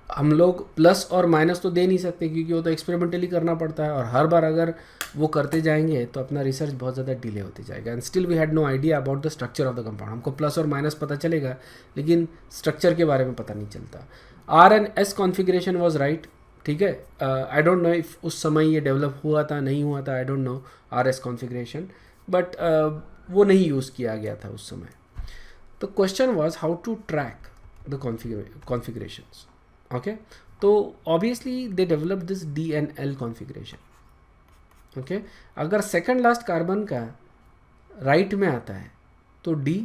हम लोग प्लस और माइनस तो दे नहीं सकते क्योंकि वो तो एक्सपेरिमेंटली करना पड़ता है, और हर बार अगर वो करते जाएंगे तो अपना रिसर्च बहुत ज़्यादा डिले होते जाएगा। And still we had no idea about the structure of the compound. हमको प्लस और माइनस पता चलेगा लेकिन स्ट्रक्चर के बारे में पता नहीं चलता। R&S कॉन्फ़िगरेशन वॉज राइट, ठीक है, आई डोंट नो इफ उस समय ये डेवलप हुआ था नहीं हुआ था, I don't know RS configuration, but वो नहीं यूज़ किया गया था उस समय। तो question was how to track the configurations. Okay, तो ऑब्वियसली दे डेवलप दिस DNL कॉन्फ़िगरेशन। ओके, अगर सेकंड लास्ट कार्बन का राइट में आता है तो D,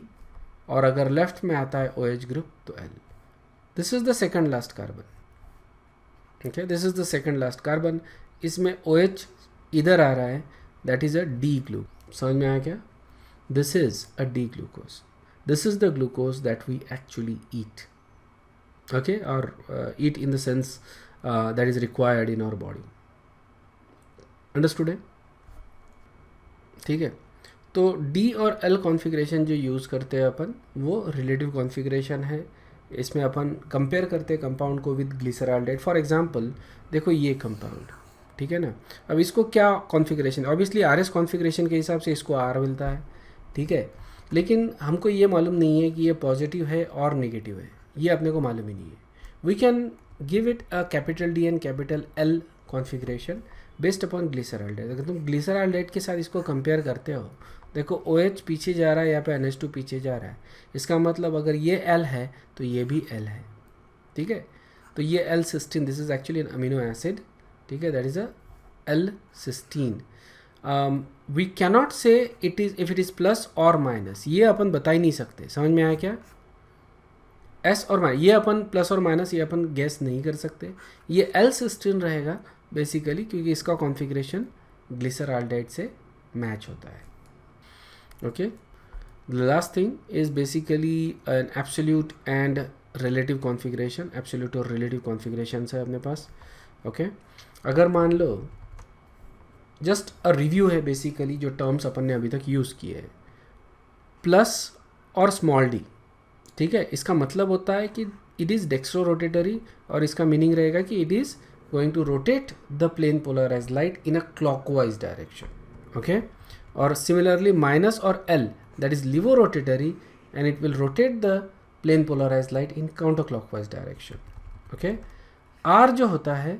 और अगर लेफ्ट में आता है OH ग्रुप तो L। This is the second last carbon. Okay, this is the second last carbon. इसमें OH इधर आ रहा है, that is a D glucose. समझ में आया क्या? This is a D glucose, this is the glucose that we actually eat. Okay, or eat in the sense that is required in our body. Understood है? ठीक है, तो D और L configuration जो यूज़ करते हैं अपन, वो रिलेटिव कॉन्फ़िगरेशन है। इसमें अपन कंपेयर करते हैं कंपाउंड को विद ग्लिसरॉल्डेट। फॉर एग्जांपल देखो ये कंपाउंड, ठीक है ना, अब इसको क्या कॉन्फ़िगरेशन, ऑब्वियसली RS कॉन्फ़िगरेशन के हिसाब से इसको R मिलता है, ठीक है, लेकिन हमको ये मालूम नहीं है कि ये पॉजिटिव है और नेगेटिव है, ये अपने को मालूम ही नहीं है। We can give it a capital D and capital L configuration based upon glyceraldehyde. अगर तुम ग्लिसरॉल्डेट के साथ इसको कंपेयर करते हो, देखो OH पीछे जा रहा है, यहाँ पे NH2 पीछे जा रहा है, इसका मतलब अगर ये L है तो ये भी L है। ठीक है, तो ये L-cysteine, this is actually an amino acid, ठीक है, that is a L-cysteine। We cannot say it is if it is plus और माइनस, ये अपन बता ही नहीं सकते। समझ में आया क्या? S और माइनस, ये अपन प्लस और माइनस ये अपन गैस नहीं कर सकते। ये L-cysteine रहेगा बेसिकली क्योंकि इसका कॉन्फ़िगरेशन ग्लिसरॉल्डेट से मैच होता है। Okay, the last thing is basically an absolute and relative configuration. Absolute और रिलेटिव कॉन्फ़िगरेशन है अपने पास। ओके, अगर मान लो जस्ट अ रिव्यू है बेसिकली जो टर्म्स अपन ने अभी तक यूज़ किए हैं. प्लस और स्मॉल डी, ठीक है, इसका मतलब होता है कि इट इज़ डेक्स्ट्रो रोटेटरी, और इसका मीनिंग रहेगा कि it is going to rotate the plane polarise light in a clockwise direction. Okay, और सिमिलरली माइनस और L, that is levo rotatory, and it will rotate the plane polarise light in counter clockwise direction. Okay, R जो होता है,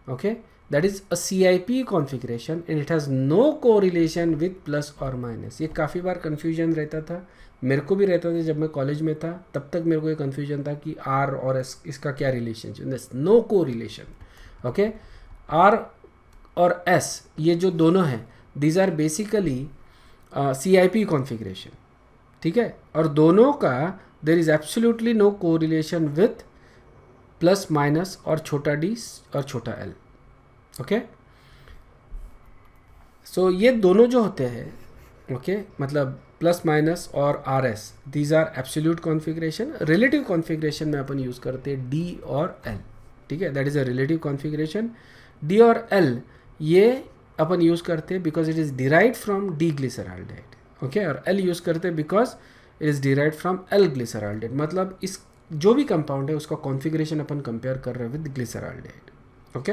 okay, that is a CIP configuration and it has no correlation with plus और minus. ये काफ़ी बार confusion रहता था, मेरे को भी रहता था जब मैं कॉलेज में था, तब तक मेरे को ये कन्फ्यूजन था कि आर और एस इसका क्या relationship. No co relation. Okay, R और एस ये जो दोनों हैं, these are basically CIP configuration, ठीक है, और दोनों का there is absolutely no co relation with plus minus और छोटा डी और छोटा एल. ओके, सो ये दोनों जो होते हैं, ओके, मतलब प्लस माइनस और RS, these are absolute configuration. Relative configuration में अपन यूज़ करते हैं D और L, ठीक है, that is a relative configuration. D और L ये अपन यूज़ करते हैं because it is derived from D glyceraldehyde. Okay, और L यूज़ करते हैं because it is derived from L glyceraldehyde. मतलब इस जो भी कंपाउंड है उसका कॉन्फ़िगरेशन अपन कंपेयर कर रहे हैं विद ग्लिसरॉल्डेट. ओके,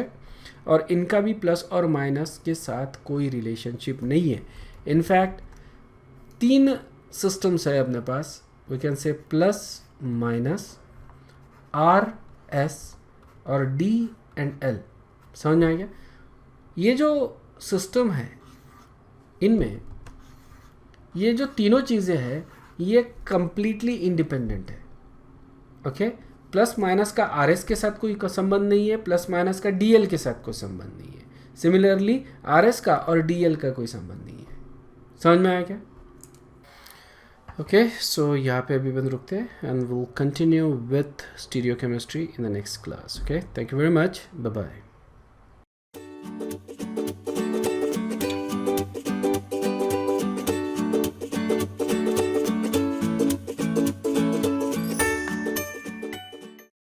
और इनका भी प्लस और माइनस के साथ कोई रिलेशनशिप नहीं है. इनफैक्ट 3 सिस्टम्स है अपने पास, we can say plus minus, RS और D एंड L. समझ में आ गया? ये जो सिस्टम है, इनमें ये जो तीनों चीज़ें हैं ये कंप्लीटली इंडिपेंडेंट है. ओके, प्लस माइनस का RS के साथ कोई संबंध नहीं है, प्लस माइनस का DL के साथ कोई संबंध नहीं है. सिमिलरली RS का और DL का कोई संबंध नहीं है. समझ में आया क्या? ओके, सो यहाँ पे अभी बंद रुकते हैं and will continue with stereochemistry in the next class. Okay, thank you very much, bye bye.